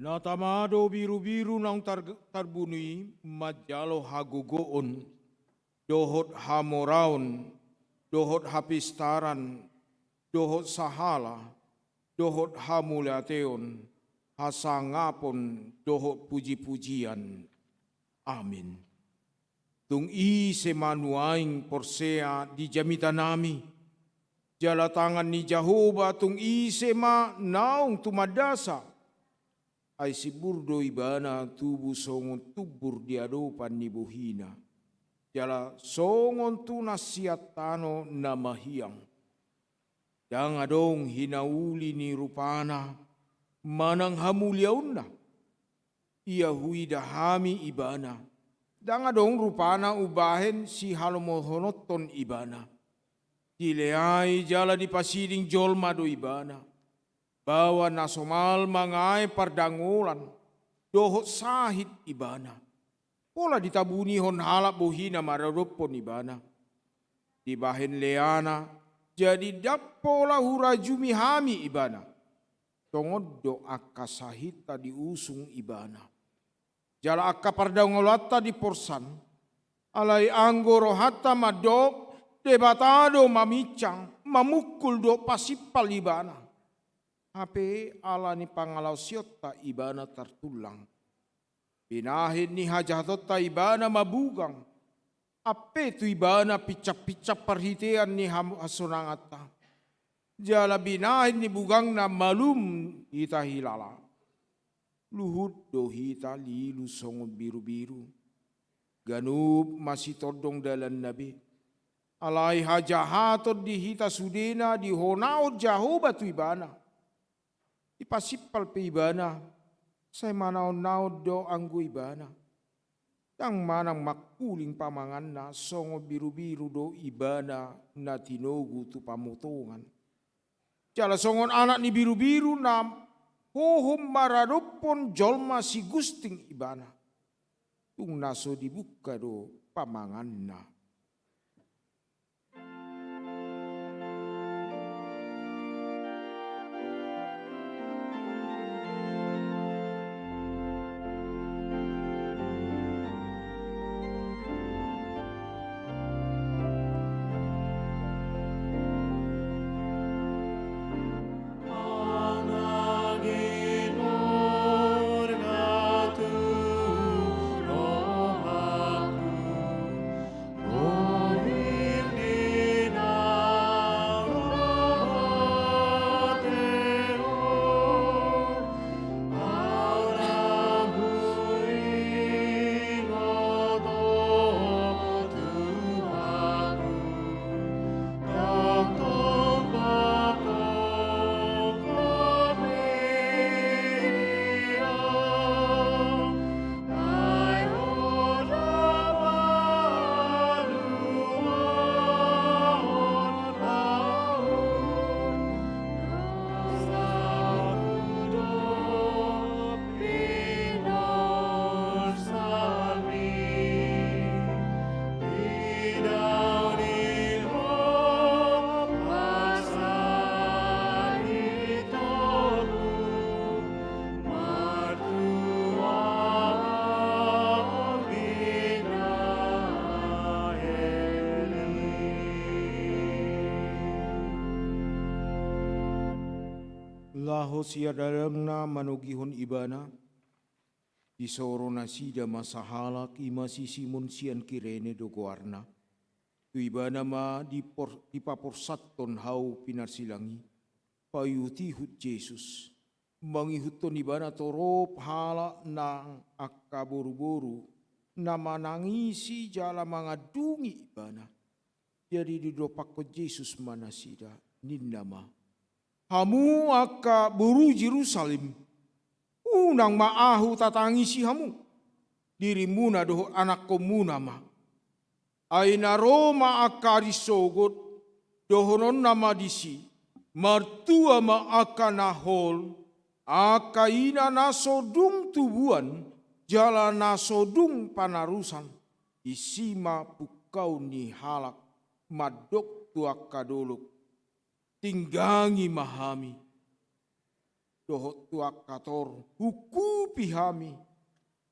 Natamado biru-biru nang tarbunui majalo hagogoon, dohot hamoraon, dohot hapistaran, dohot sahala, dohot hamulateon, hasangapon, dohot puji-pujian. Amin. Tung i semanuaing porsea di jamitanami, jala tangan ni Jehovah tung i sema naung tumadasa, ay si burdo ibana tubu songon tubur di adopan ni buhina. Jala songon tu nasiatano na mahiyang. Dang adong hinauli ni rupana manang hamulyaon na. Ia huida hami ibana. Dang adong rupana ubahen si halomohonoton ibana. Dileay jala di pasiding jolma do ibana. Bawa nasomal mangai pardangulan, dohot sahid ibana. Pola ditabuni hon halap buhina mararupon ibana. Dibahen leana, jadi dapola hurajumi hami ibana. Tongod do akka sahita diusung ibana. Jala akka pardangulata di porsan, alai anggoro hatta madok, debatado mamicang, mamukul do pasipal ibana. Hape ala ni pangalau siota ibana tertulang. Pinahin ni hajatota ibana mabugang. Ape tu ibana picap-picap perhitian ni hasunangata. Jala binahin ni bugang na malum hita hilala. Luhut do hita lilu songon biru-biru. Ganub masih todong dalam nabi. Alai hajahatot di hita sudena di honaot Jehovah tu ibana. Ipasipal pe ibana, say manaon-naon do anggo ibana. Yang manang makuling pamangan na songo biru-biru do ibana na tinogu tu pamutungan. Jala songon anak ni biru-biru na hohom maradopon jolma si gusting ibana. Tung naso dibuka do pamangan na. Laho siadarangna manugihon ibana, disoro nasida masahalak imasi Simon sian kirene dogoarna. Tu ibana ma dipaporsaton hau pinarsilangi, payutihut Yesus. Mangihuton ibana torop hala nang akka boru-boru, na manangisi jala mangadungi ibana. Jadi didopak ko Yesus manasida, ninnama. Hamu akka buru Jerusalem, unang maahu tatangisi hamu. Dirimu na doho anak komuna ma. Aina Roma akka disogot, dohonon nama disi. Martua ma akka nahol, akka ina nasodung tubuan, jala nasodung panarusan. Isima pukau ni halak, madok tuaka doluk. Tinggangi mahami, dohot tuak kator, huku pihami,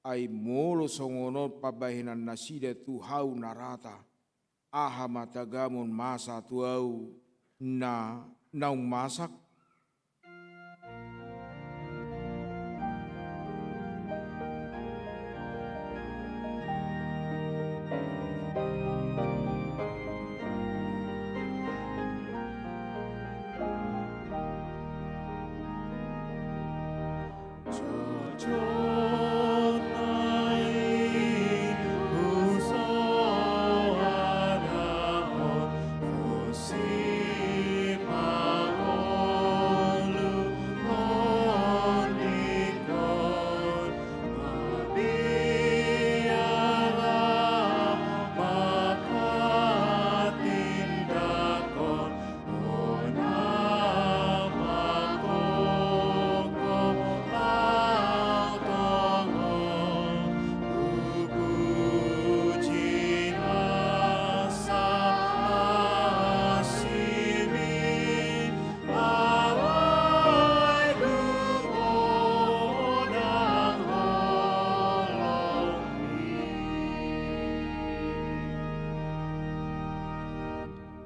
ay molo songonot pabahinan nasida tuhau narata, aha matagamon masa tuau na naung masak.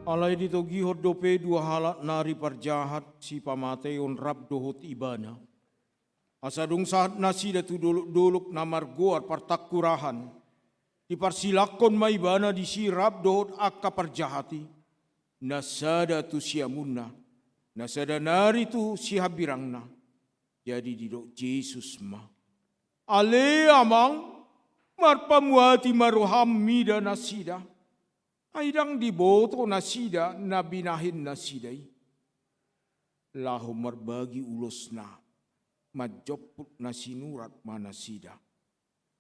Alai dito gihot dope dua halat nari parjahat si pamateon rab dohot ibana. Asadung saat nasida tu doluk namar goar partakurahan. Diparsilakon maibana di si rab dohot akka parjahati. Nasada tu siamunna. Nasada nari tu si habirangna. Jadi didok Yesus ma. Ale amang marpamuati maroham mida nasida. Aidang diboto nasida na binahin nasidai. Lahu marbagi ulos na. Majoput na sinurat manasida.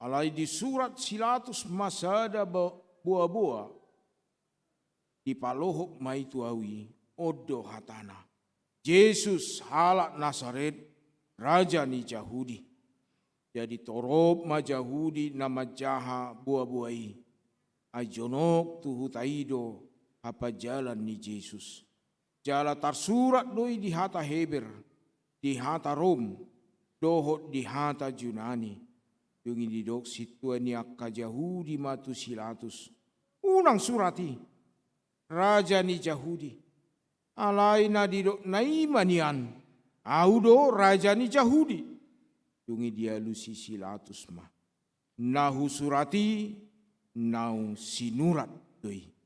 Alay di surat silatus masada buah-buah. Di palohok maituawi odo hatana. Yesus halak Nazaret, Raja ni Yahudi. Jadi torop majahudi nama jaha buah-buahi. Ajonok tuhu taido apa jalan ni Yesus. Jala tarsurat doi di hata Heber, di hata Rom, dohot di hata Junani. Yung indidok situan ni akka Yahudi matu silatus. Unang surati, Raja ni Yahudi. Alay na didok naimanian, audo Raja ni Yahudi. Yung idialusi silatus ma. Nahu surati, naung sinurat doi.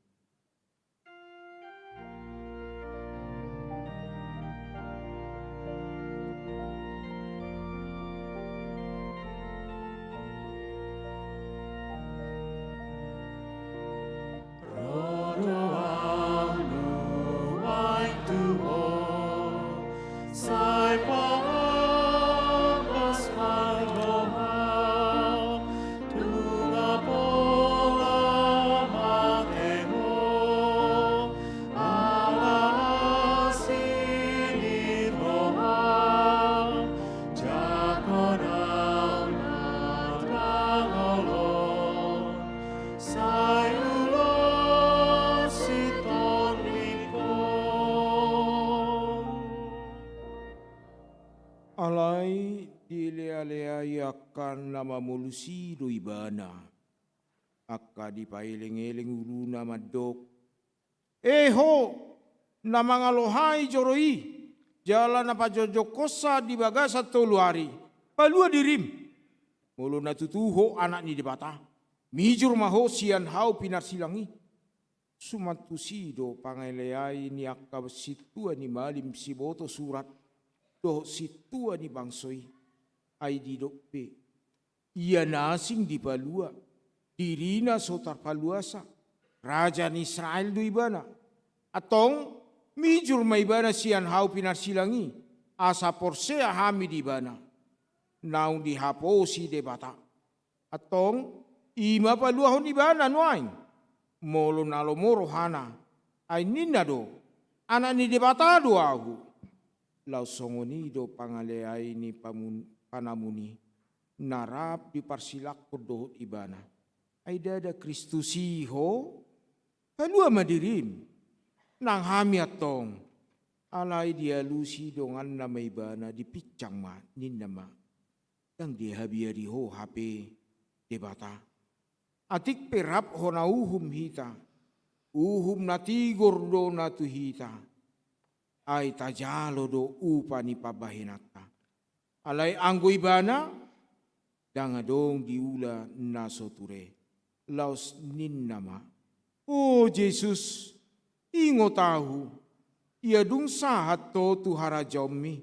Alai dilea-lea akan nama mulusi do ibana. Akka dipailing-eling ulu nama dok. Eho, nama ngalohai joroi. jalan apa jojo kosa di bagasa toluari, palua dirim. Mulu na tutuho anak ni debata, mijur maho sian hau pinar silangi. Sumatu sido pangaileai ni akab situa ni malim siboto surat, doh situa ni bangsoi, ai di dokpe. Ia nasing di palua, dirina sotar paluasa, raja ni Israel do ibana. Atong mijur maibana sian hau pinar silangi, asa porsea hami di bana. Naung dihaposi debata. Atong ima paluahon ibana nuaing. Molo nalo moro hana. Ay nina do. Anak ni debata do aku. Lau songoni do pangaleai ni panamuni. Narap di parsilak dohot ibana. Ay dada Kristusi ho. Palua madirim. Nang hami atong. Alay dia lusi dongan nama ibana di picang ma ninna ma. Yang dihabiari ho HP debata. Atik perap ho na uhum hita. Uhum na tigor do na tu hita. Ay tajalo do upa ni pabahinata. Alay anggo ibana. Dangadong diula na soture. Laos ninnama. Oh Jesus. Ingo tahu. Ia dung sahat to tuhara jommi.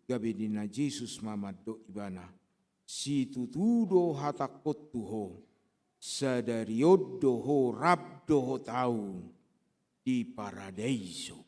Gabi dina Jesus mamado ibana. Si tutudo hatakot tuho. Sadariodo ho rabdo ho tahu. Di paradaiso.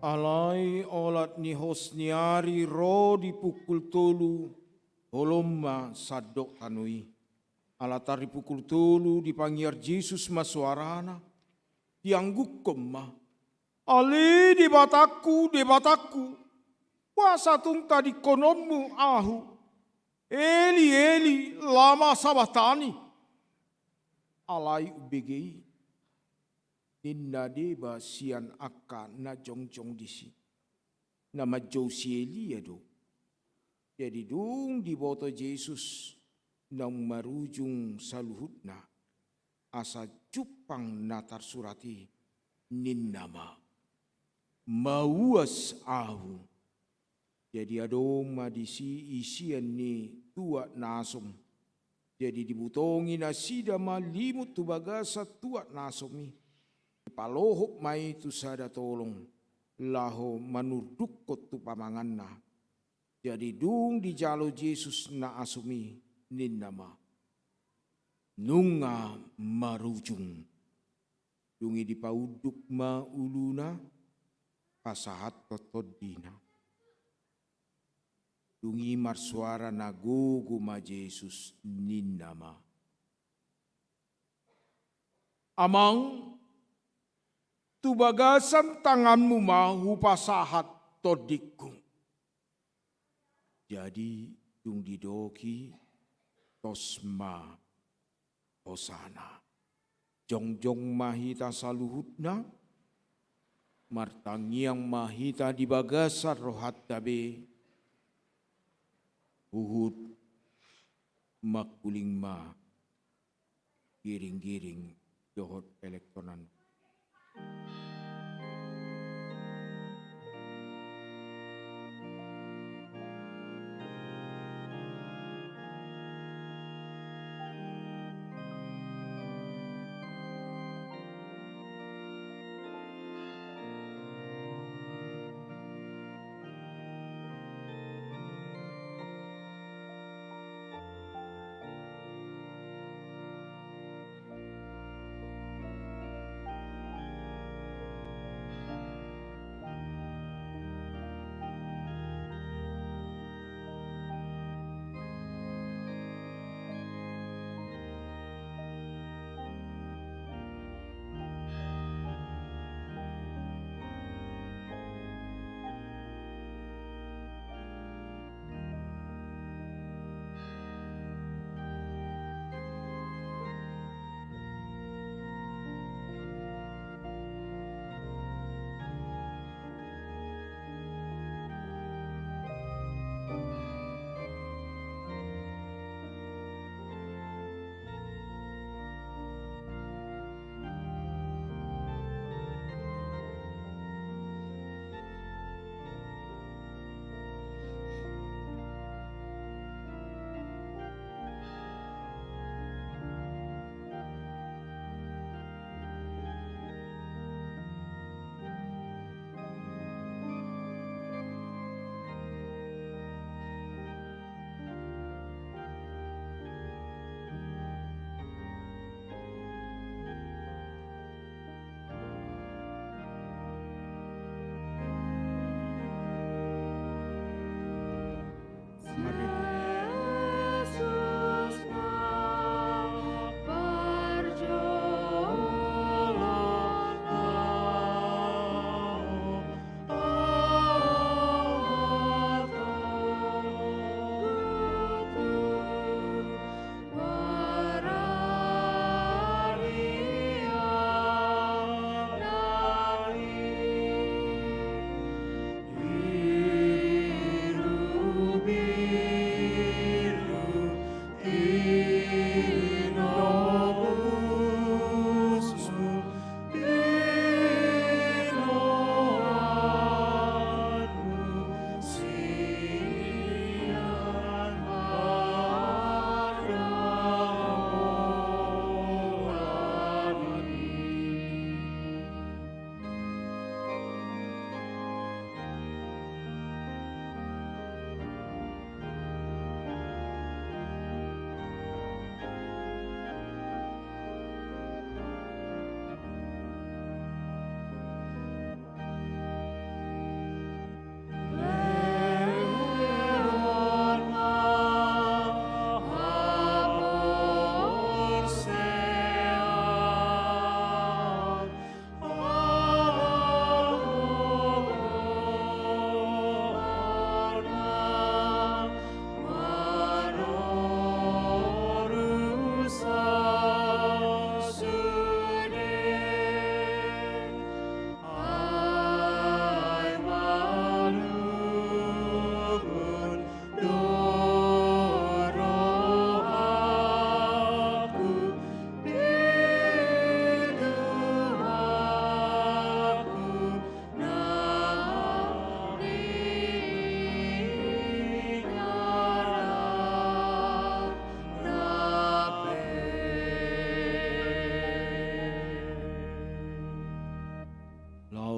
Alai olat ni hosniari ro di pukul tolu holomma sadok tanui. Alatar di pukul tolu dipanggil Yesus masuarana. Diangguk kemah. Ali di bataku. Kuasa tung tadi kononmu ahu. Eli lama sabatani. Alai ubegei. Ninna deba sian akka na jongjong disi. Nama Josieli ya do. Jadi dung di boto Yesus nang marujung saluhutna. Asa cupang natar surati ninnama. Mauas ahu. Jadi adong madisi isian ni tua nasom. Jadi dibutongi nasida malimut tu bagasa tua nasomi. Palohok mai tu sada tolong laho manurdukot tu pamanganna. Jadi dung di jalo Yesus na asumi ninnama. Nunga marujung. Dungi di pauduk ma uluna pasahat totodina. Dungi marsuara nagogo ma Yesus ninnama. Amang tu bagasan tanganmu mahu pasahat todikku. Jadi dung didoki tosma osana. Jongjong mahita saluhutna. Martangiang mahita di bagasar rohat tabe. Uhud makuling ma. Giring-giring dohot elektronan.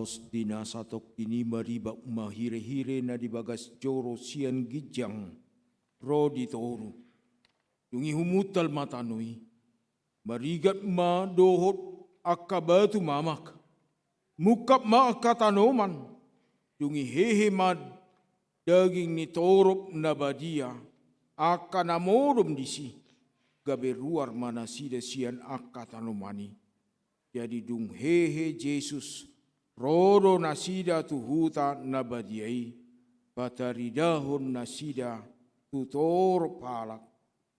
laos dinasatok ini maribak mahire-hire na dibagas joro sian gijang rodi toru. Dungi humutal matanui, marigat ma dohot akka batu mamak, mukap ma akka tanoman, dungi hehe mad daging ni torop na badia, akka namorom disi, gabe ruar mana sida sian akka tanomani. Jadi dung hehe Jesus, rodo nasida tu huta nabadiai, pataridahon nasida tu toro palak,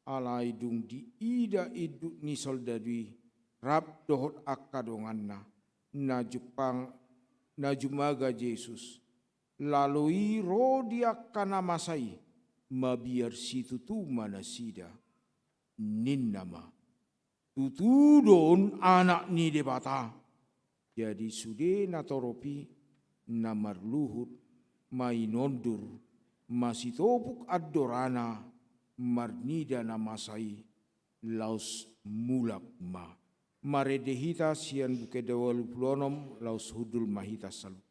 alai dung di ida iduk ni soldadui, rap dohot akka donganna, na jumaga Jesus, lalui rodi akka namasai, mabiar situ tu manasida, ninnama. Tutudon anak ni debata. Jadi sude na toropi na marluhut mainondur masih topuk adorana marnida na masai laus mulak ma. Maredehita sian bukedawal pulonom laus hudul mahita salut.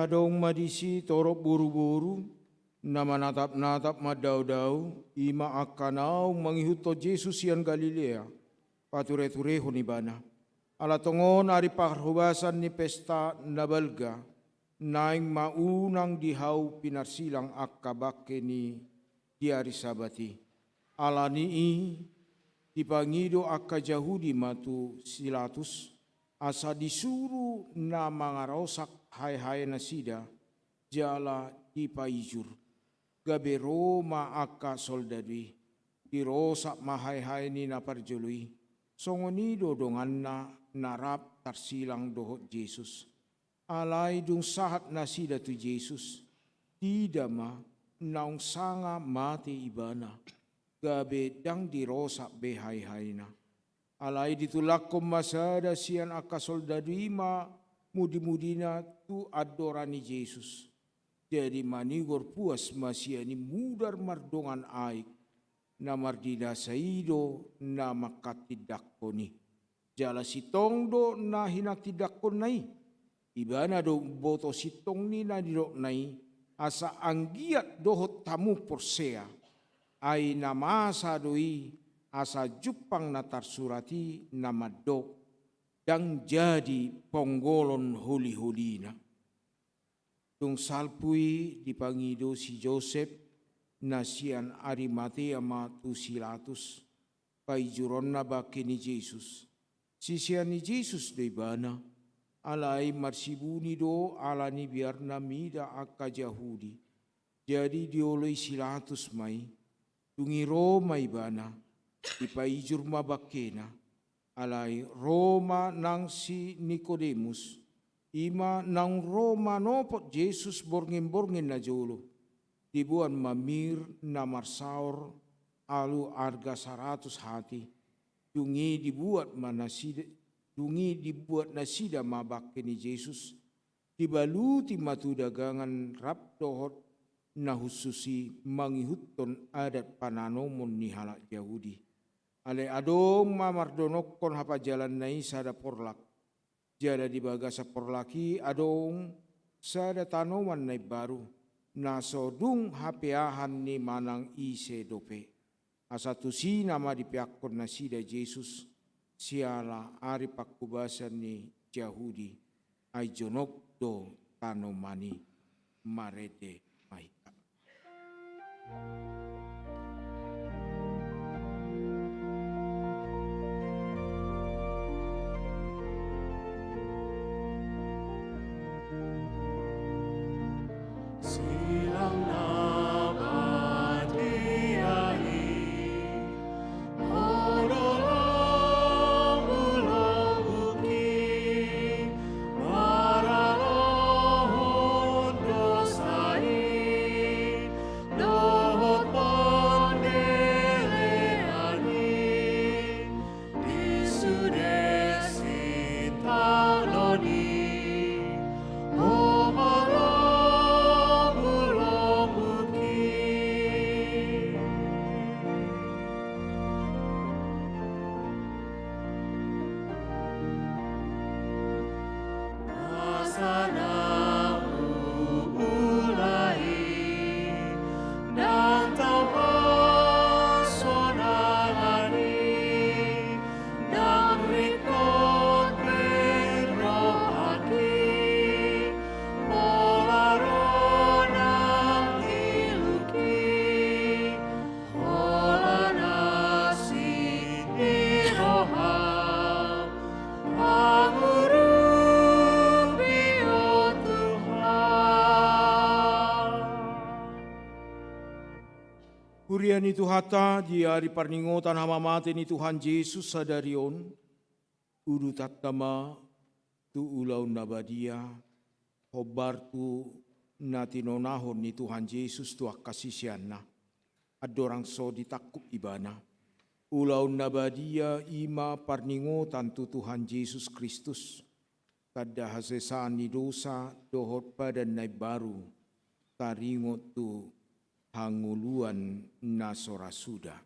Adong madisi torok buru-buru, nama natap-natap madau-dau, ima akanau mangihut to Jesus yang Galilea, pature-ture hunibana. Ala tongon ari parhubasan ni pesta nabalga, naing maunang dihau pinarsilang akabake ni diari sabati. Ala nii dipangido akka Yahudi matu silatus, asa disuruh na mangarosak hai-hai nasida jala dipaijur. Gabe Roma akka soldadui, dirosak mahai-hai ni naparjului, songonido donganna narap tarsilang dohot Jesus. Alai dung sahat nasida tu Jesus, tidak ma naung sanga mati ibana, gabe dang dirosak behai-haina. Alai ditulakom masada sian akka soldadui ma mudi-mudina tu adorani Jesus. Jadi manigor puas masiani mudar mardongan aik, na mardida saido na makatidakoni. Jala sitong do na hinatidakon nai, ibana do boto sitong ni na didok nai, asa anggiat dohot tamu porsea, ay namasa doi asa jupang natar surati nama dok, dang jadi ponggolon huli-hulina. Tung salpui dipangido si Joseph nasian Arimatea matu silatus paijuron na baki ni Jesus. Sisian ni Jesus de bana alai marsibuni do ala ni biar namida akka Yahudi. Jadi dioloi silatus mai tungi Roma ibana dipaijur mabakena. Alai Roma nang si Nicodemus, ima nang Roma nopot Jesus borngin-borngin na jolo, dibuan mamir na marsaor alu arga 100 hati, dungi dibuat nasida mabak ni Jesus, dibaluti matu dagangan rap dohot na hususi mangihutton adat pananomon ni halak Yahudi. Ale adong mamardonok kon hapa jalan nai sada porlak. Jada di bagasa porlaki adong sada tanoman nai baru. Nasodung hapeahan ni manang ise dope. Asatu si nama dipiakon nasida Jesus. Siala ari pakubasan ni Yahudi. Ay jonok do tanomani marete. Silang nabadiai, odolong bulong buki, maralohon dosai, dohot pondeleani, disudesi taloni, Kurian itu hata di hari parningotan hama mati ni Tuhan Yesus sadarion, udu tatama tu ulau nabadia, hobar tu natinonahon ni Tuhan Yesus tu akasisiana, adorang so ditakuk ibana, ulau nabadia ima parningotan tu Tuhan Yesus Kristus, tada hasesaan ni dosa dohot pada nai baru, taringot tu hanguluan nasora suda.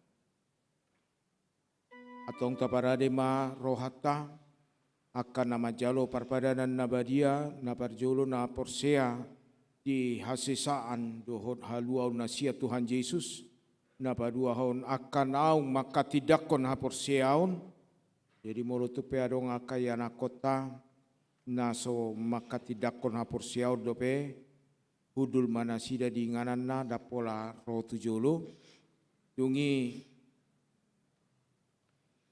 Atong taparade ma rohata akan nama jalo parpadanan nabadia na parjolo na porsea di hasesaan dohot haluau nasia Tuhan Yesus na paduahon akan aung maka tidakon ha porseaon jadi molo tu peadong akayana kota naso maka tidakon ha porseaon dope hudul manasida di ngananna dapola roh tujolo dungi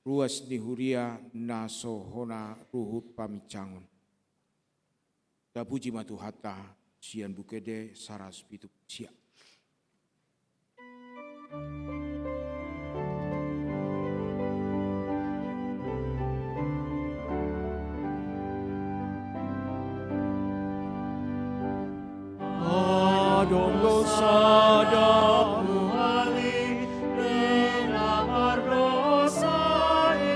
ruas ni huria naso hona ruhut pamicangon. Dapuji matu hata sian bukede saras pitu siap. Adongo sada muali rena marosai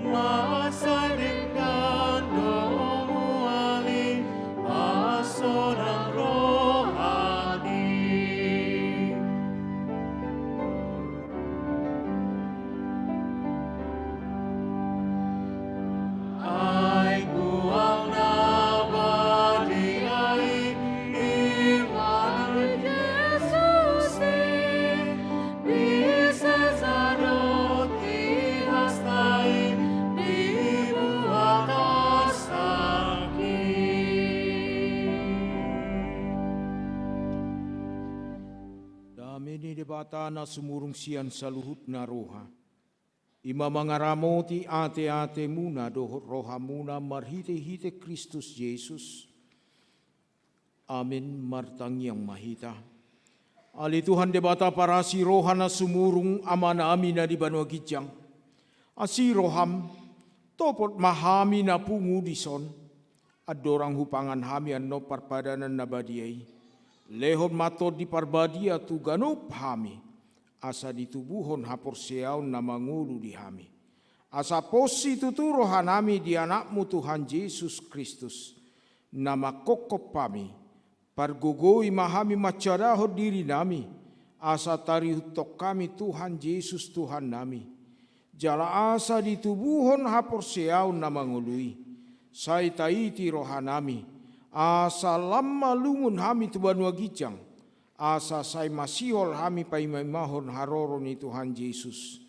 masa dengan muali asonang rohani ai buang nabadi ai debata na sumurung sian saluhut na roha. Ima mangaramoti ate-ate muna dohot roha muna marhite-hite Kristus Yesus. Amin martang yang mahita. Ali Tuhan debata para si roha na sumurung amana amina di banua gijang. Asi roham topot mahami na pungu dison. Adorang hupangan hami anno parpadanan nabadiai. Lehon mato di parbadia tu ganup hami, asa ditubuhon haporseaun na mangulu di hami. Asa posi tuturo hanami di anakmu Tuhan Yesus Kristus, nama kokop pami, pargogoi mahami macaraho diri nami, asa tarihutok kami Tuhan Yesus Tuhan nami. Jala asa ditubuhon haporseaun na mangului, sai taiti rohanami, asa lama lungun hami tuban wagijang, asa say masihol hami paimahon haroron ni Tuhan Yesus.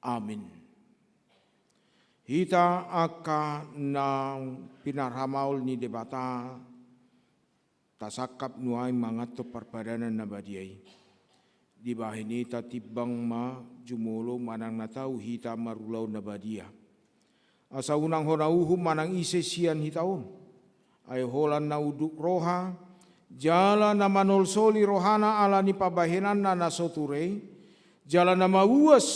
Amin. Hita akan na pinarhamaul ni debata tasakap nuay mangato parpadanan nabadiay. Di bahini tatibang ma jumolo manang natau hita marulau nabadia. Asa unang honauhu manang ise sian hitaon. Ay holan na uduk roha, jala na manol soli rohana ala ni pabahenan na nasoture, jala na mauas,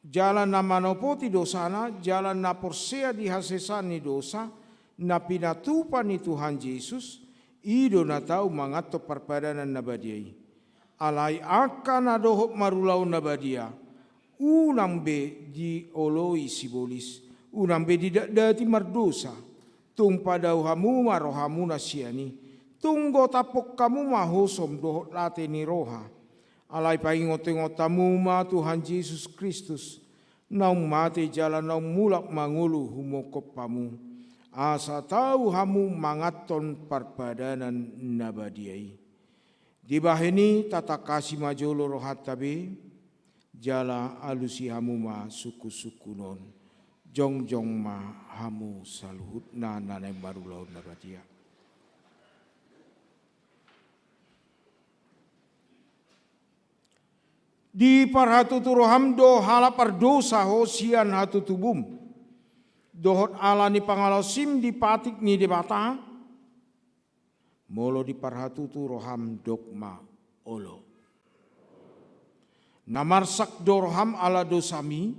jala na manopoti dosana, jala na porsea di hasesan ni dosa, na pinatupan ni Tuhan Yesus, ido na tau mangato parpadanan na badiay. Alay akan na dohok marulau na badia, unang be di oloi sibolis, unang be di dati mardosa, tung padau hamu marohamu na siani, tunggo tapok kamu mahosom dohok late ni roha, alay paingot-ingotamu ma Tuhan Yesus Kristus, naung mate jalan naung mulak mangulu humokop pamu, asa tahu hamu mangaton parpadanan nabadiai. Di bahini tata kasih majolo rohat tabe, jala alusi hamu ma suku-suku non, jong-jong ma hamu saluhut na nanay marulau nabadia. Di parhatutu rohamdo hala pardosa hosian hatutubum. Dohot ala ni pangalosim di patik ni debata. Molo di parhatutu roham dogma olo. Namarsak dorham ala dosami.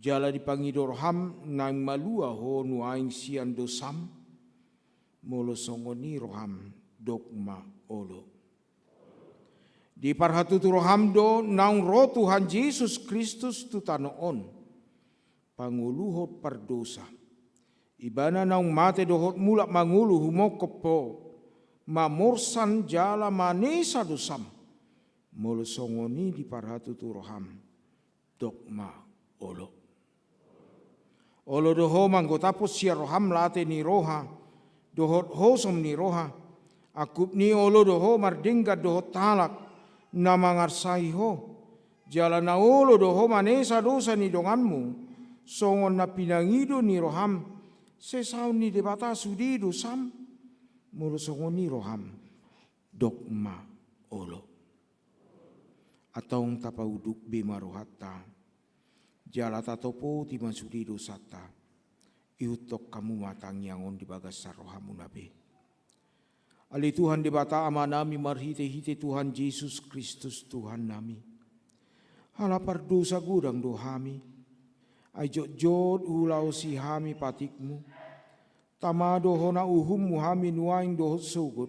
Jala dipangi dorham nang malua ho nuaing sian dosam. Molo songoni roham dogma olo. Di parhatutu roham do naung roh Tuhan Yesus Kristus tutanoon. Panguluhot pardosa. Ibana naung mate dohot mulak mangulu humokopo. Mamorsan jala manesa dosam. Molo songoni di parhatutu roham. Dogma olo. Olo doho manggotapos siya roham late ni roha. Dohot hosom ni roha. Akup ni olo doho mardinggat dohot talak. Na mangarsai ho. Jala na olo doho manesa dosa ni donganmu. Songon na pinangido ni roham, sesaw ni debata sudi dosam, mulu songon ni roham, dogma olo. Atong tapauduk bima rohata, jala tatopo ti masudi dosata, iutok kamu matang yangon di bagasar rohamu nabe. Ali Tuhan debata ama nami marhite-hite Tuhan Yesus Kristus Tuhan nami. Halapar dosa gudang dohami. Ay jod ulau si hami patikmu. Tamado hona uhum muhami nuaing dohot sugut.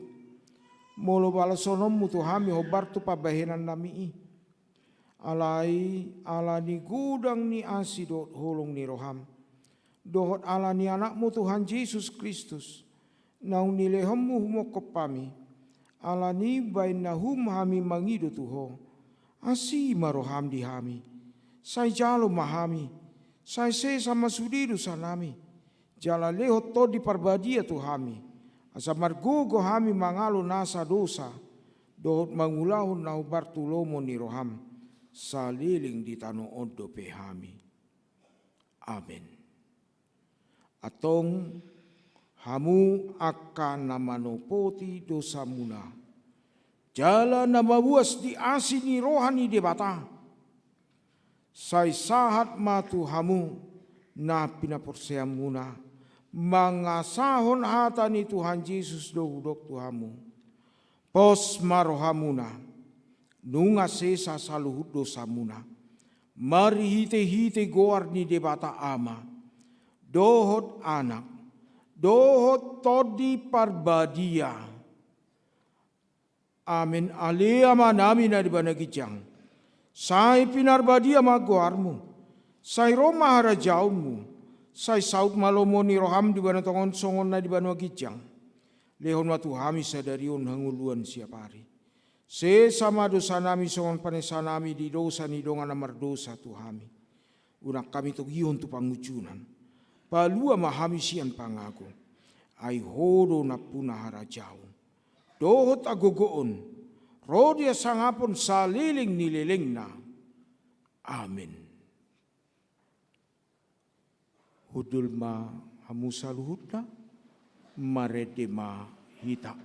Molo balasonom mutu hami hobartu pabahenan nami. Alai ala ni gudang ni asidot holong ni roham. Dohot ala ni anakmu Tuhan Yesus Kristus. Naung nilehemu humokop pami. Ala ni bain nahum hami mangido tuho. Asi maroham di hami. Say jalo mahami. Saya sama sudiru sanami. Jala lehot to di parbadia tu hami. Asa margogo hami mangalo nasa dosa. Dohot mangulahon na bartulomo ni roham. Saliling di tano ondo pe hami. Amen. Atong hamu akan namanopoti dosa muna. Jala na mabuas di asin ni rohani debata. Say sahat matu hamu na pinaporseam muna. Mangasahon hata ni Tuhan Yesus dohudok tuhamu. Pos marohamuna. Nunga sesa saluhut dosa muna. Mari hite-hite goar ni debata ama. Dohot anak. Dohot todi parbadia. Amin aliyama nami na dibanagijang. Sai pinarbadia maguarmu, sai Roma harajaunmu, sai saut malomo ni roham di bana tongon songon na di bana gijang. Lehon matu hami sadarion hanguluan siapa hari. Se sama dosa nami songon panesa nami di dosa ni dongan amar dosa tu hami. Unak kami tu gion tu pangucunan. Palua mahami sian pangago. Ai hodo na puna harajaun. Dohot agogoon. Rodia sangapon saliling nililing na. Amin. Hudul ma hamu saluhut na. Marede ma hita.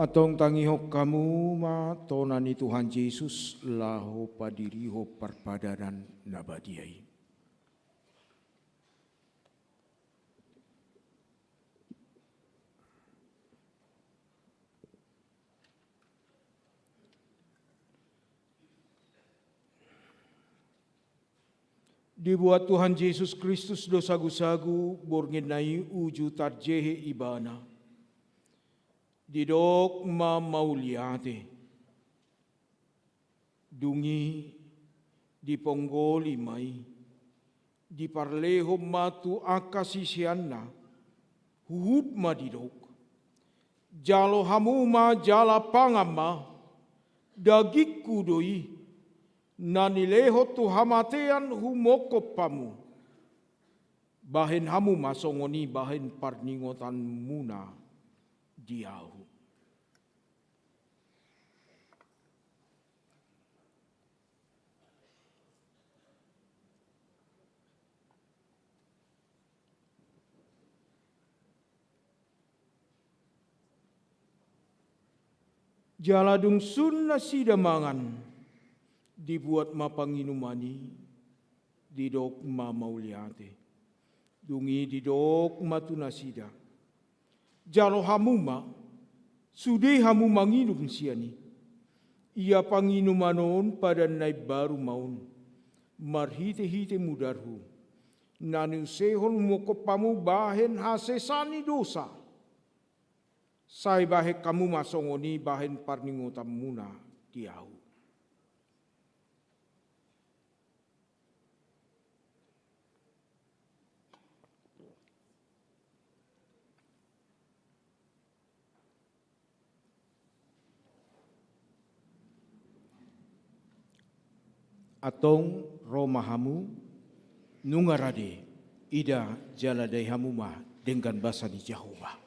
Atong tangihok kamu ma tonani Tuhan Yesus laho padiriho perpadanan nabadiai. Dibuat Tuhan Yesus Kristus dosagu-sagu borngenai uju tarjehe ibana. Didok ma mauliate. Dungi di ponggoli mai. Di parleho matu akasisianna. Huhut ma didok. Jalo hamu ma jala pangama. Dagikku doi. Nanileho tu hamatean humoko pamu. Bahen hamu masongoni bahen parningotan muna diahu. Jaladung sunna sidamangan dibuat mapanginumani didok ma mauliate. Dungi didok matunasida. Jalo hamuma sudai hamu manginum siani. Ia panginumanon pada nai baru maun. Marhite-hite mudarhu. Nanu sehon mokopamu bahen hasesani dosa. Sai bahek kamu masongoni bahen parningotam muna diau. Atong romahamu nungarade ida jaladai hamuma dengan bahasa di Jehovah.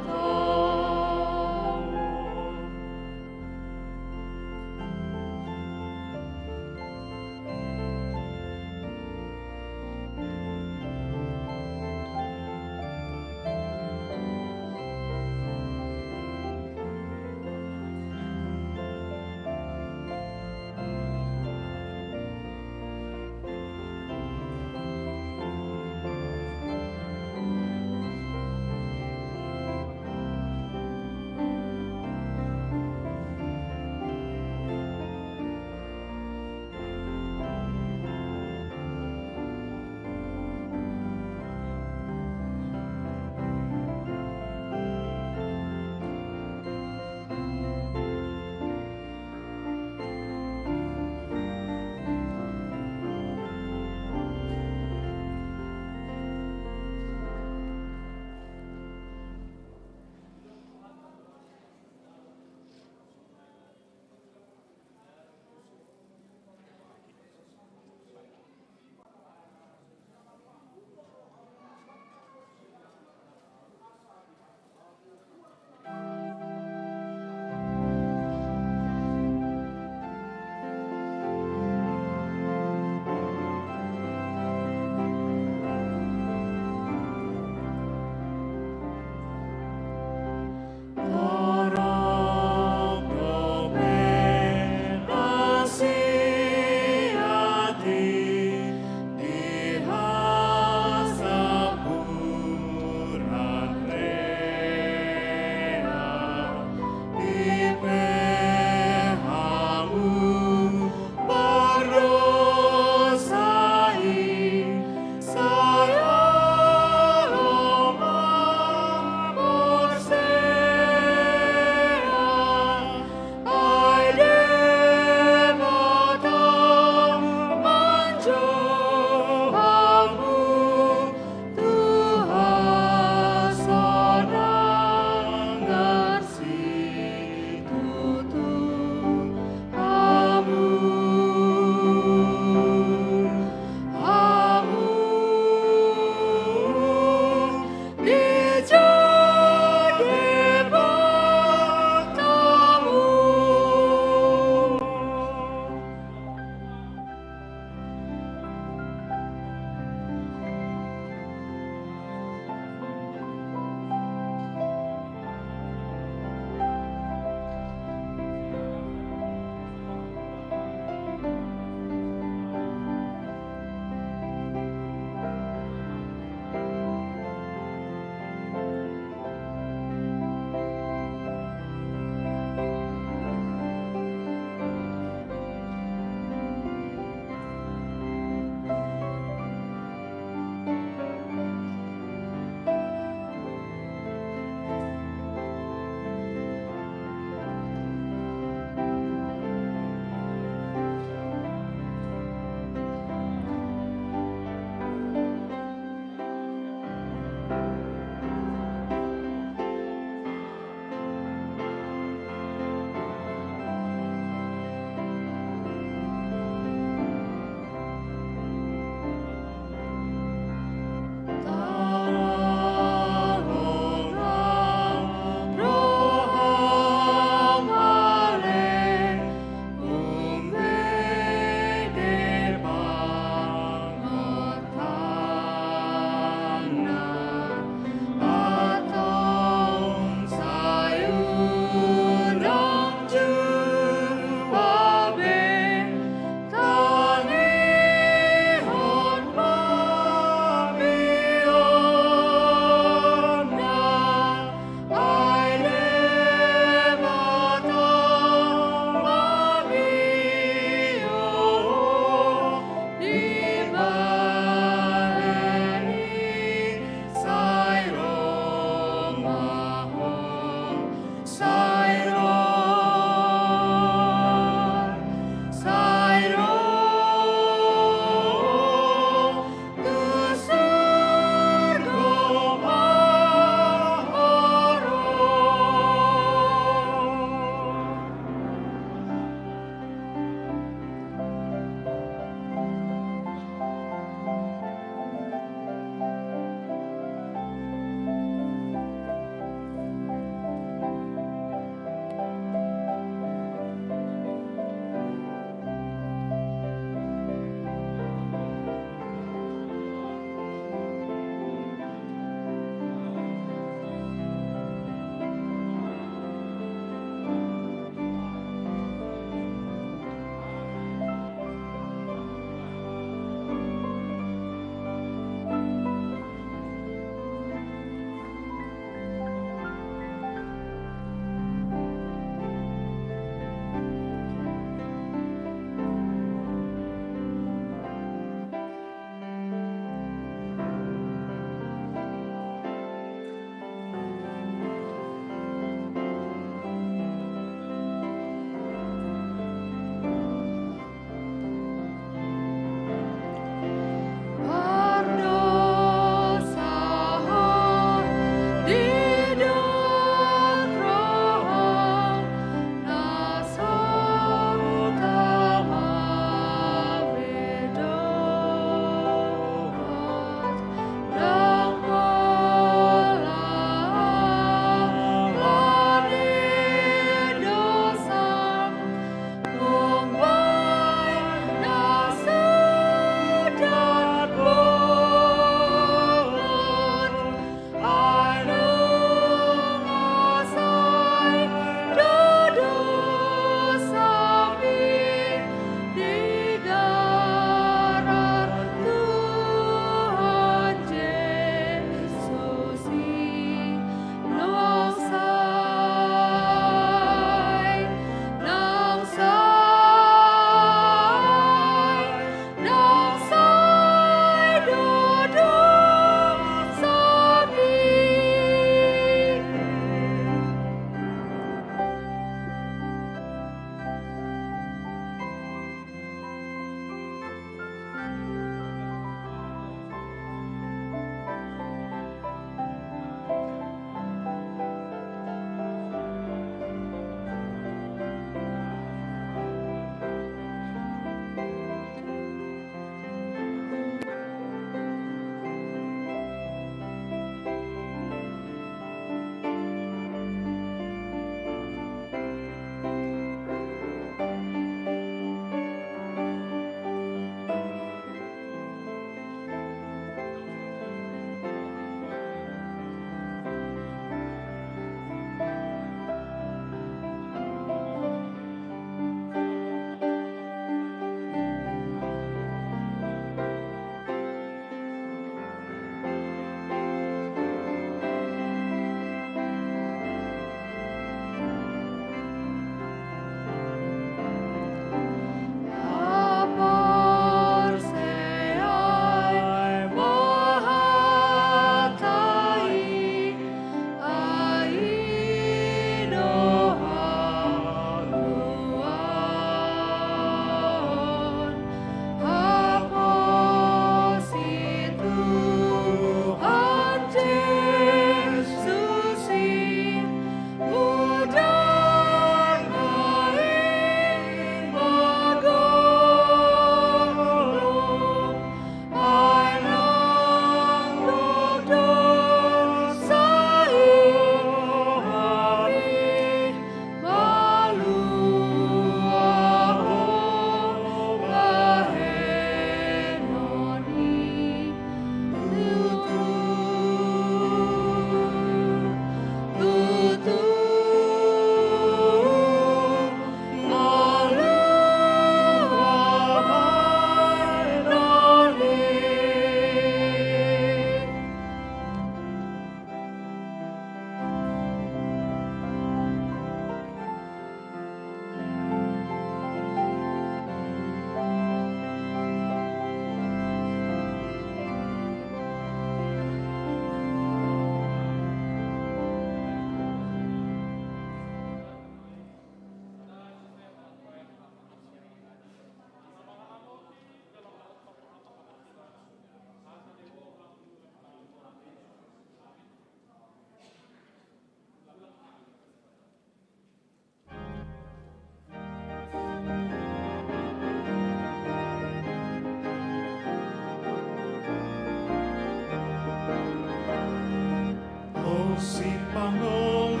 panguluang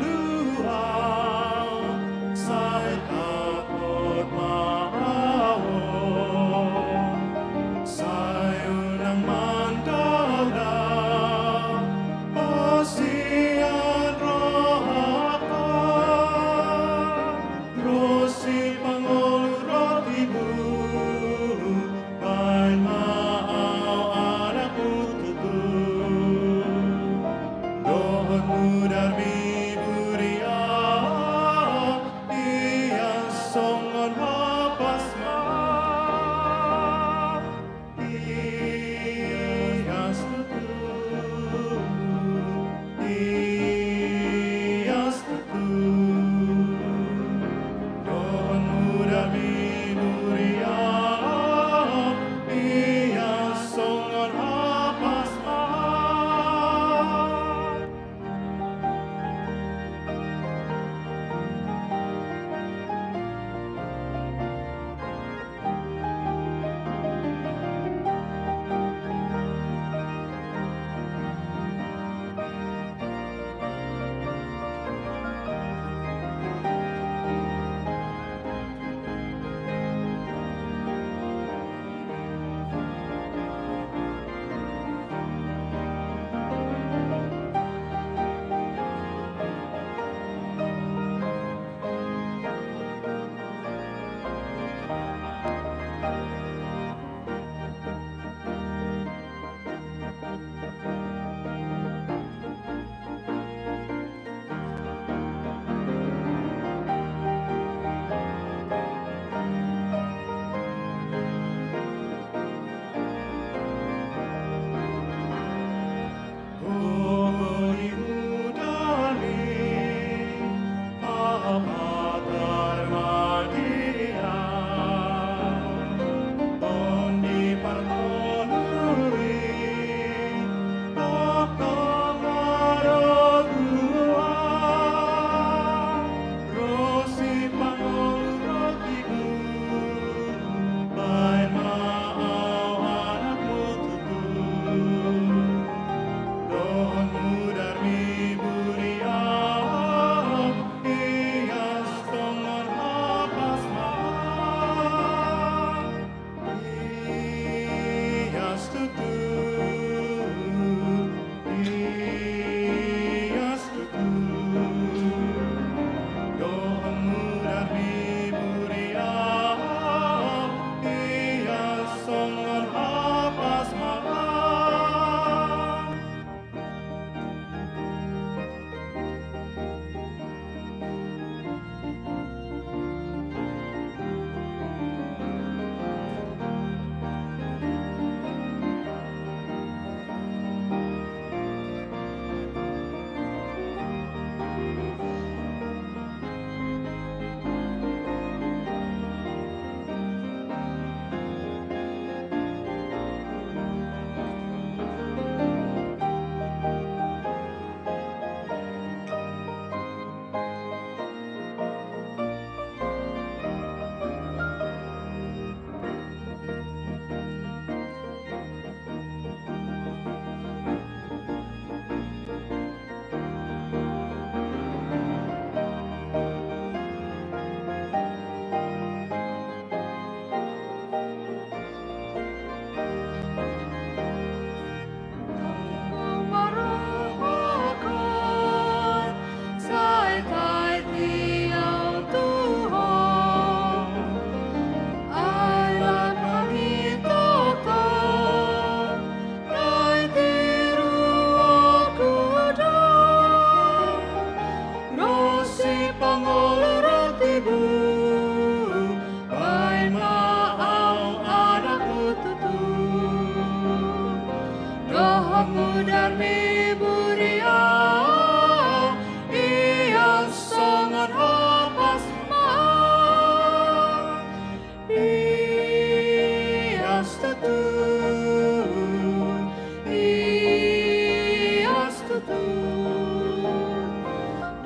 say takot maawon say unang mandala o siyan rohaka rosi pangulu rotibu bain maaw anak ututu dohon mudar biburia iyan songon hapasma iyas tutu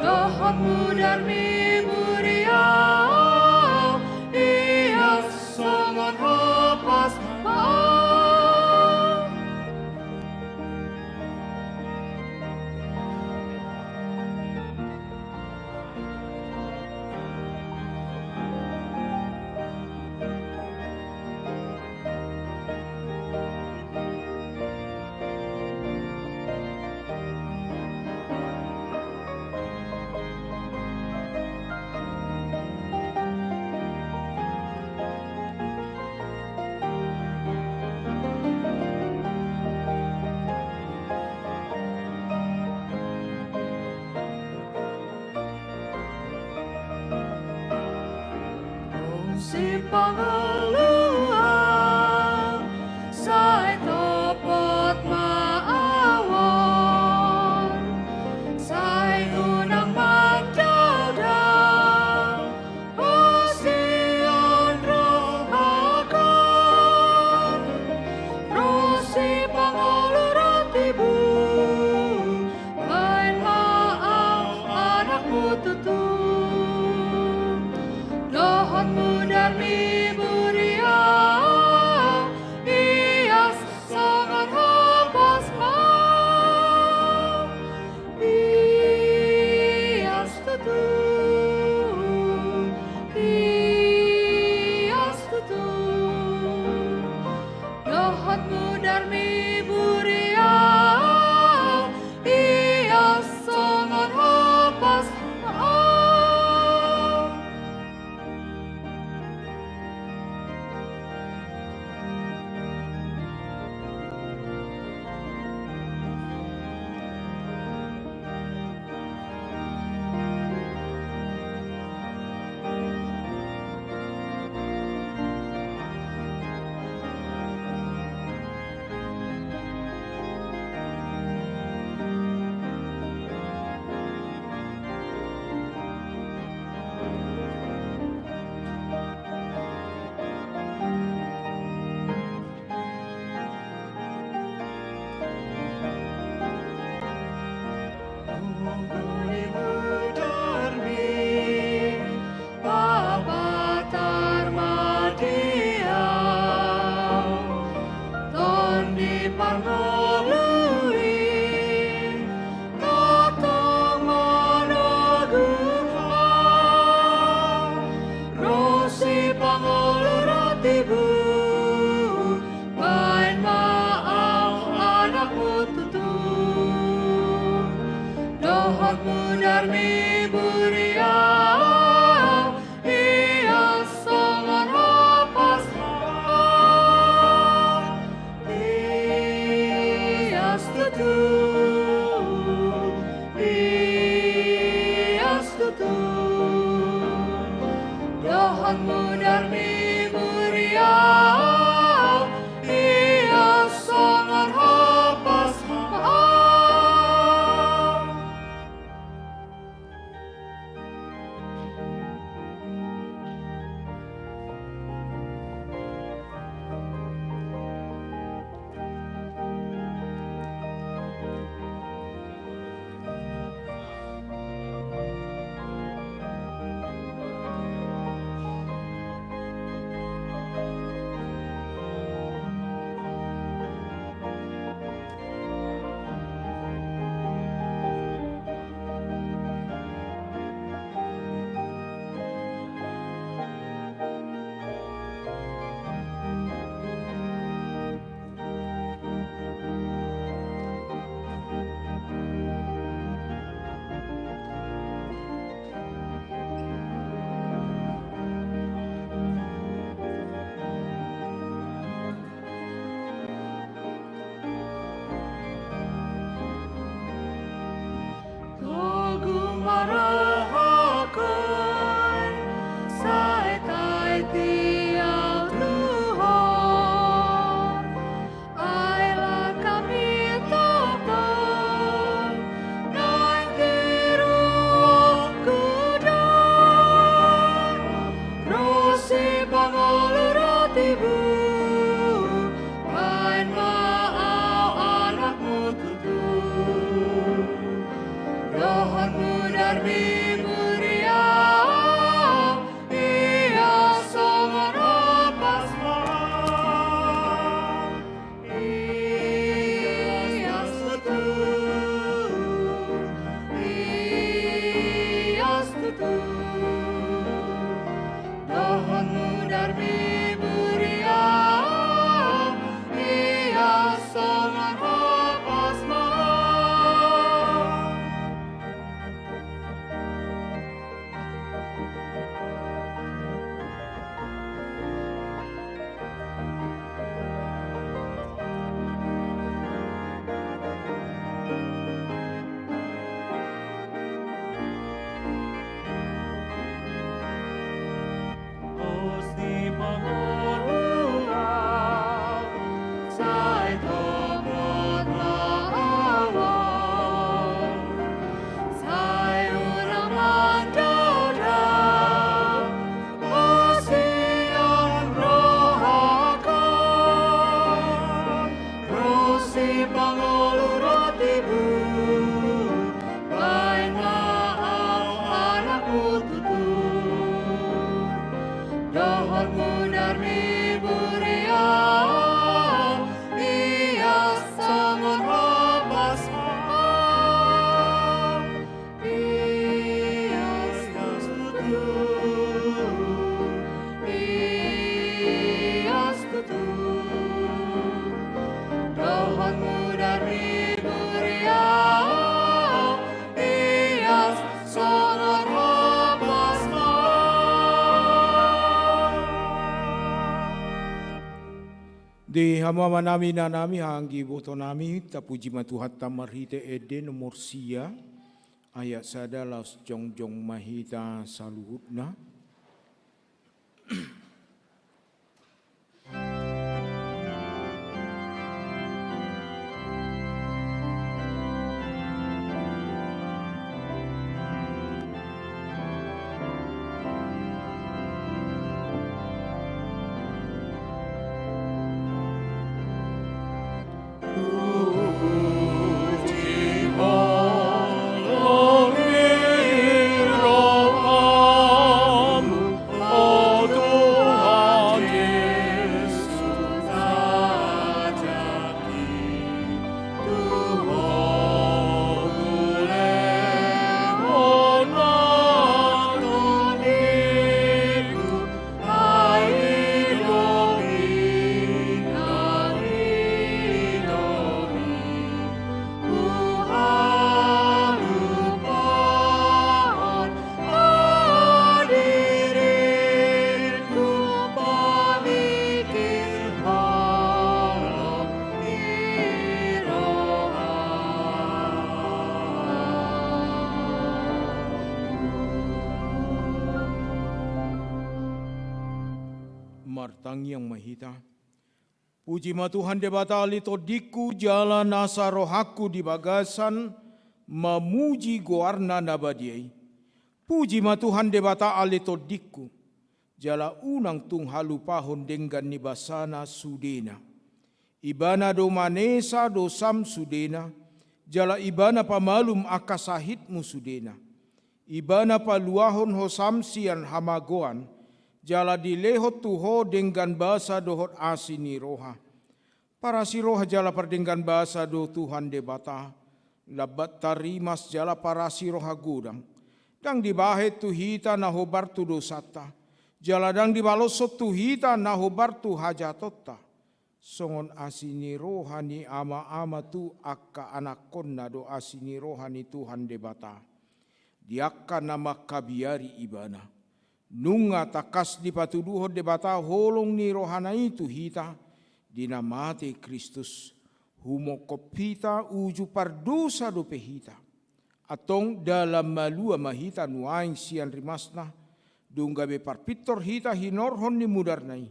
dohon mudar biburia iyan songon hapasma. si pangaluan sai topot maawon sai unang magdadang o siyan rohakan ro si pangaluran tibu main maaw anakmu tutung dohotmu darmi muria ias sangat habas mau ias tutung dohotmu darmi muria ias sangat habas mau. Main maaw anakmu tutung dohotmu darmi muria ia sangat habas mau ia tutung dohotmu darmi muria ia sangat habas mau. De hamama nami na nami hanggi boto nami tapuji matuhatta marhite ede nomor sia ayat sadalas jongjong mahita saluhutna. Martang yang mahita. Puji ma Tuhan debata alito diku jala nasa rohaku di bagasan memuji goarna nabadiai. Puji ma Tuhan debata alito diku jala unang tung halu pahon denggan ni basana sudena. Ibana do manesa do sam sudena. Jala ibana pamalum akasahitmu sudena. Ibana paluahon hosam sian hamagoan. Jala dilehot tuho dengan bahasa dohot asini roha. Para si roha jala perdenggan bahasa do Tuhan debata. Labat tarimas jala para si roha gudang. Dang dibahet tu hita nahobar tu dosata. Jala dang dibalosot tu hita nahobar tu hajatota. Songon asini rohani ama-ama tu akka anakonna do asini rohani Tuhan debata. Diakka nama kabiari ibana. Nunga takas di patuduho debata holong ni rohana itu hita dinamate Kristus humokopita uju pardosa do pehita atong dalam malua mahita nuaing sian rimasna dunggabe parpitor hita hinorhon ni mudarnai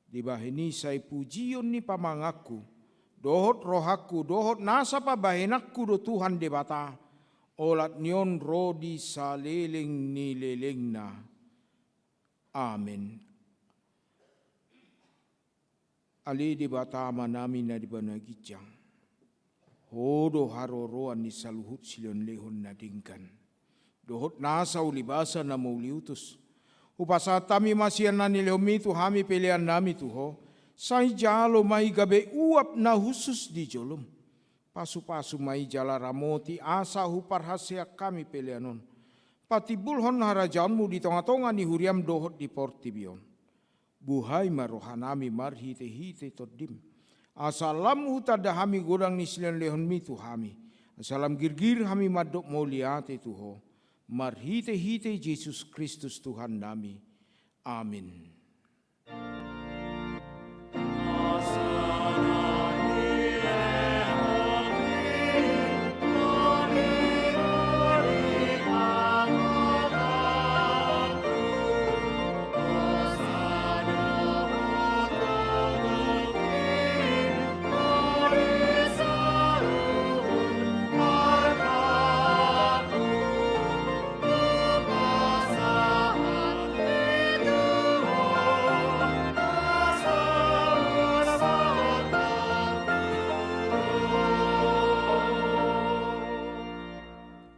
dibahini sai pujion ni pamangaku dohot rohaku dohot nasa pabahenakku do Tuhan debata olat nyon rodi saleleng ni lelengna. Amin. Ali di batama namin na di banagijang. Hodo haroroan ni saluhut silon lehon na dingkan. Dohot nasa ulibasa na mauliutus. Upasatami masian na nilehomitu hami pilihan nami tuho. Say jalo may gabe uap na husus di jolom. Pasu-pasu may jala ramoti asa huparhasya kami pilihanon. Patibulhon harajanmu di tonga-tonga ni huriam dohot di portibion. Buhay marohanami marhite-hite todim. Asalam hutada hami godang ni silian lehon mitu hami. Asalam girgir hami madok moliate tuho. Marhite-hite Yesus Kristus Tuhan nami. Amin.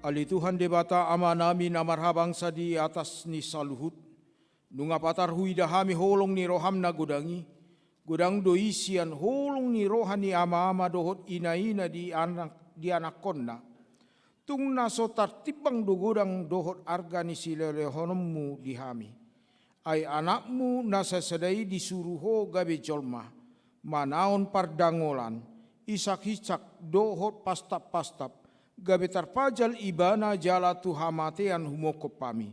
Ali Tuhan debata ama nami namarhabang sa di atas ni saluhut. Nunga patar huida hami holong ni roham na gudangi. Gudang doisian holong ni rohani ama-ama dohot ina-ina di anak konna. Tung naso tartibang do gudang dohot arga ni silelehonommu di hami. Ay anakmu nasa sadai disuruho gabe jolma. Manaon pardangolan. Isak-isak dohot pastap-pastap. Gabe tarpajal ibana jala tuhamatean humokopami.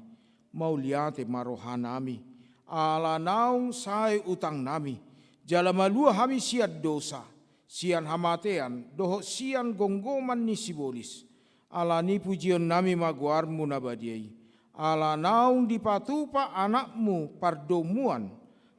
Mauliate marohanami. Ala naung sai utang nami. Jala malua hami siat dosa, sian hamatean, doho sian gonggoman ni sibolis. Ala ni pujian nami maguarmu nabadiai. Ala naung dipatupa anakmu pardomuan,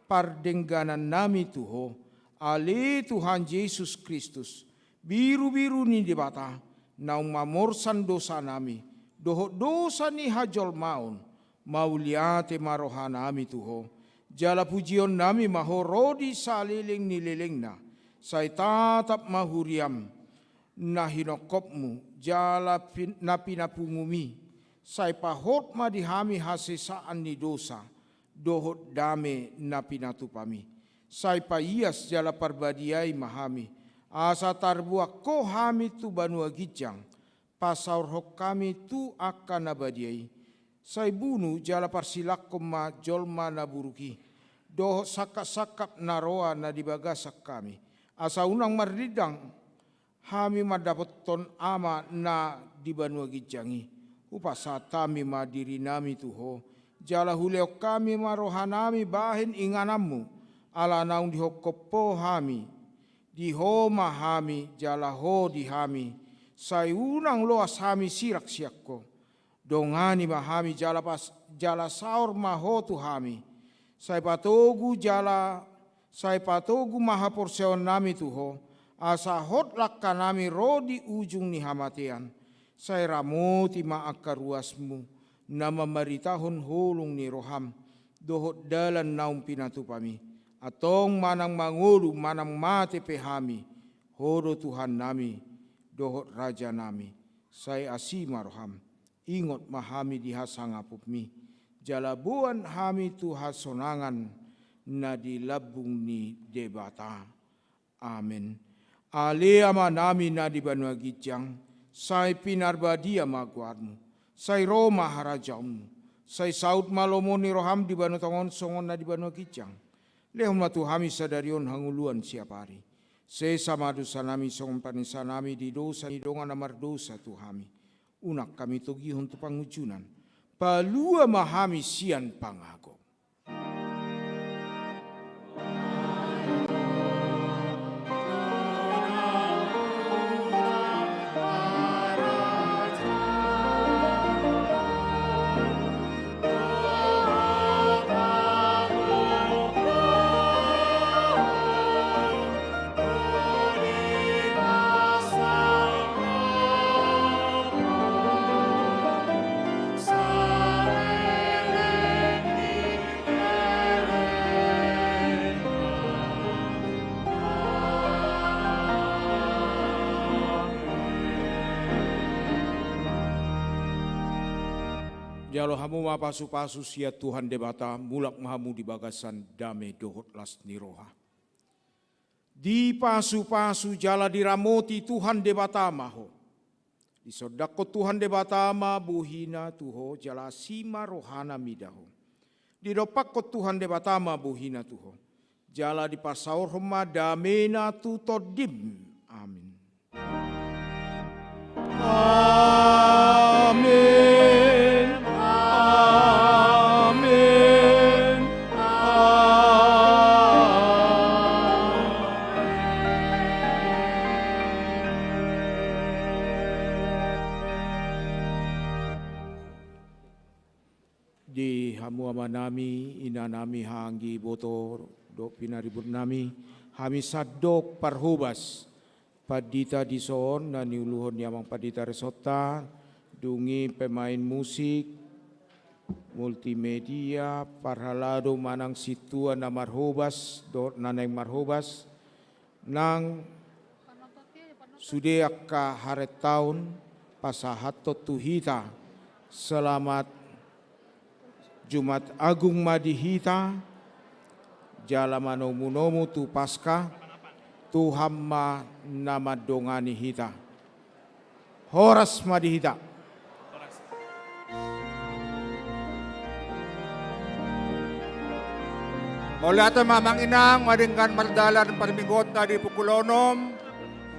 pardengganan nami Tuho. Ale Tuhan Yesus Kristus, biru-biru ni dibata, naung mamorsan dosa nami, doho dosa ni hajol maun, mauliate maroha nami Tuho. Jala pujion nami mahorodi saliling nililingna, say tatap mahuriam, na hinokopmu, jala na pinapungumi, say pahot madihami hasesaan ni dosa, dohot dame na pinatupami. Say paiyas jala parbadiai mahami, asa tarbuak ko hami tu banua gijang, pasaur hok kami tu akan nabadiai. Say bunu jala parsilak ma jolma naburuki, doho sakap-sakap naroa na dibagasak kami. Asa unang maridang, hami madapat ton ama na di banua gijangi. Upasatami madiri nami Tuho, jala huleo kami marohanami bahin inganamu. Ala naung dihokopo hami, dihoma hami, jala ho dihami, say unang loas hami sirak siakko, dongani mahami jala saur mahotu hami, say patogu maha porseon nami Tuho, asa hot lakka nami rodi ujung ni hamatian, say ramoti maakaruasmu, nama maritahon hulung ni roham, dohot dalan naung pinatupami. Atong manang mangulu manang mate pehami, hodo Tuhan nami, dohot raja nami, say asima roham, ingot mahami dihasangapupmi, jalabuan hami tuhasonangan, na dilabung ni debata. Amen. Aleama nami na di banua gijang, say pinarbadia maguarmu, say Roma harajamu, say saud malomo ni roham di banu tongon songon na di banua gijang. Lehum matu hami sadarion hanguluan siapari. Sesa madusa nami songon panisa nami di dosa hidongan amar dosa tu hami. Unak kami togihon tu pangujunan. Palua mahami sian pangago. Jalo hamu mapasu-pasu sia Tuhan debata mulak mahamu di bagasan dame dohot las niroha. Di pasu-pasu jala diramoti Tuhan debata maho. Di sodako Tuhan debata ma buhina Tuho jala sima rohana midaho. Di dopako Tuhan debata ma buhina Tuho. Jala di pasaur homa damena tu todim. Amin. Amin. Di hamuama nami, ina nami hanggi botor, do pinaribut nami, hami sadok parhubas, padita dison na niuluhon yamang padita resota, dungi pemain musik, multimedia, parhalado manang situa na marhubas, do nanay marhubas, nang sudeak ka haret taon, pasahato tuhita, selamat Jumat Agung Madihita, jala manomu tu pasca, tu hamma nama dongani hita. Horas Madihita. Oleh ato mamang inang, madingkan mardalan parmigot na di pukulonom,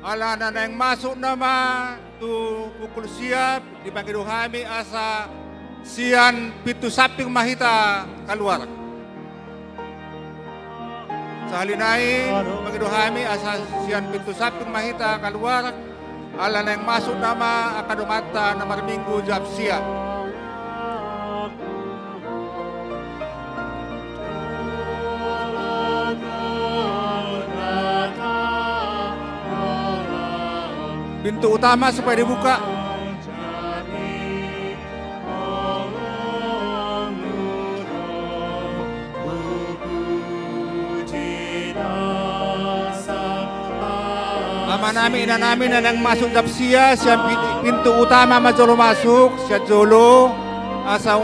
ala na nang masuk nama tu pukul siap, di pangkiduhami asa sian pitu saping mahita keluar. Sa halinay, Panginoon asa siyan pintu saping mahita kaluar, ala na yung masuk nama akadumata na marminggu jab siya. Pintu utama supaya dibuka. Mama namin, ina namin na nang masuk jab siya pintu utama majolo masuk, siya jolo, asa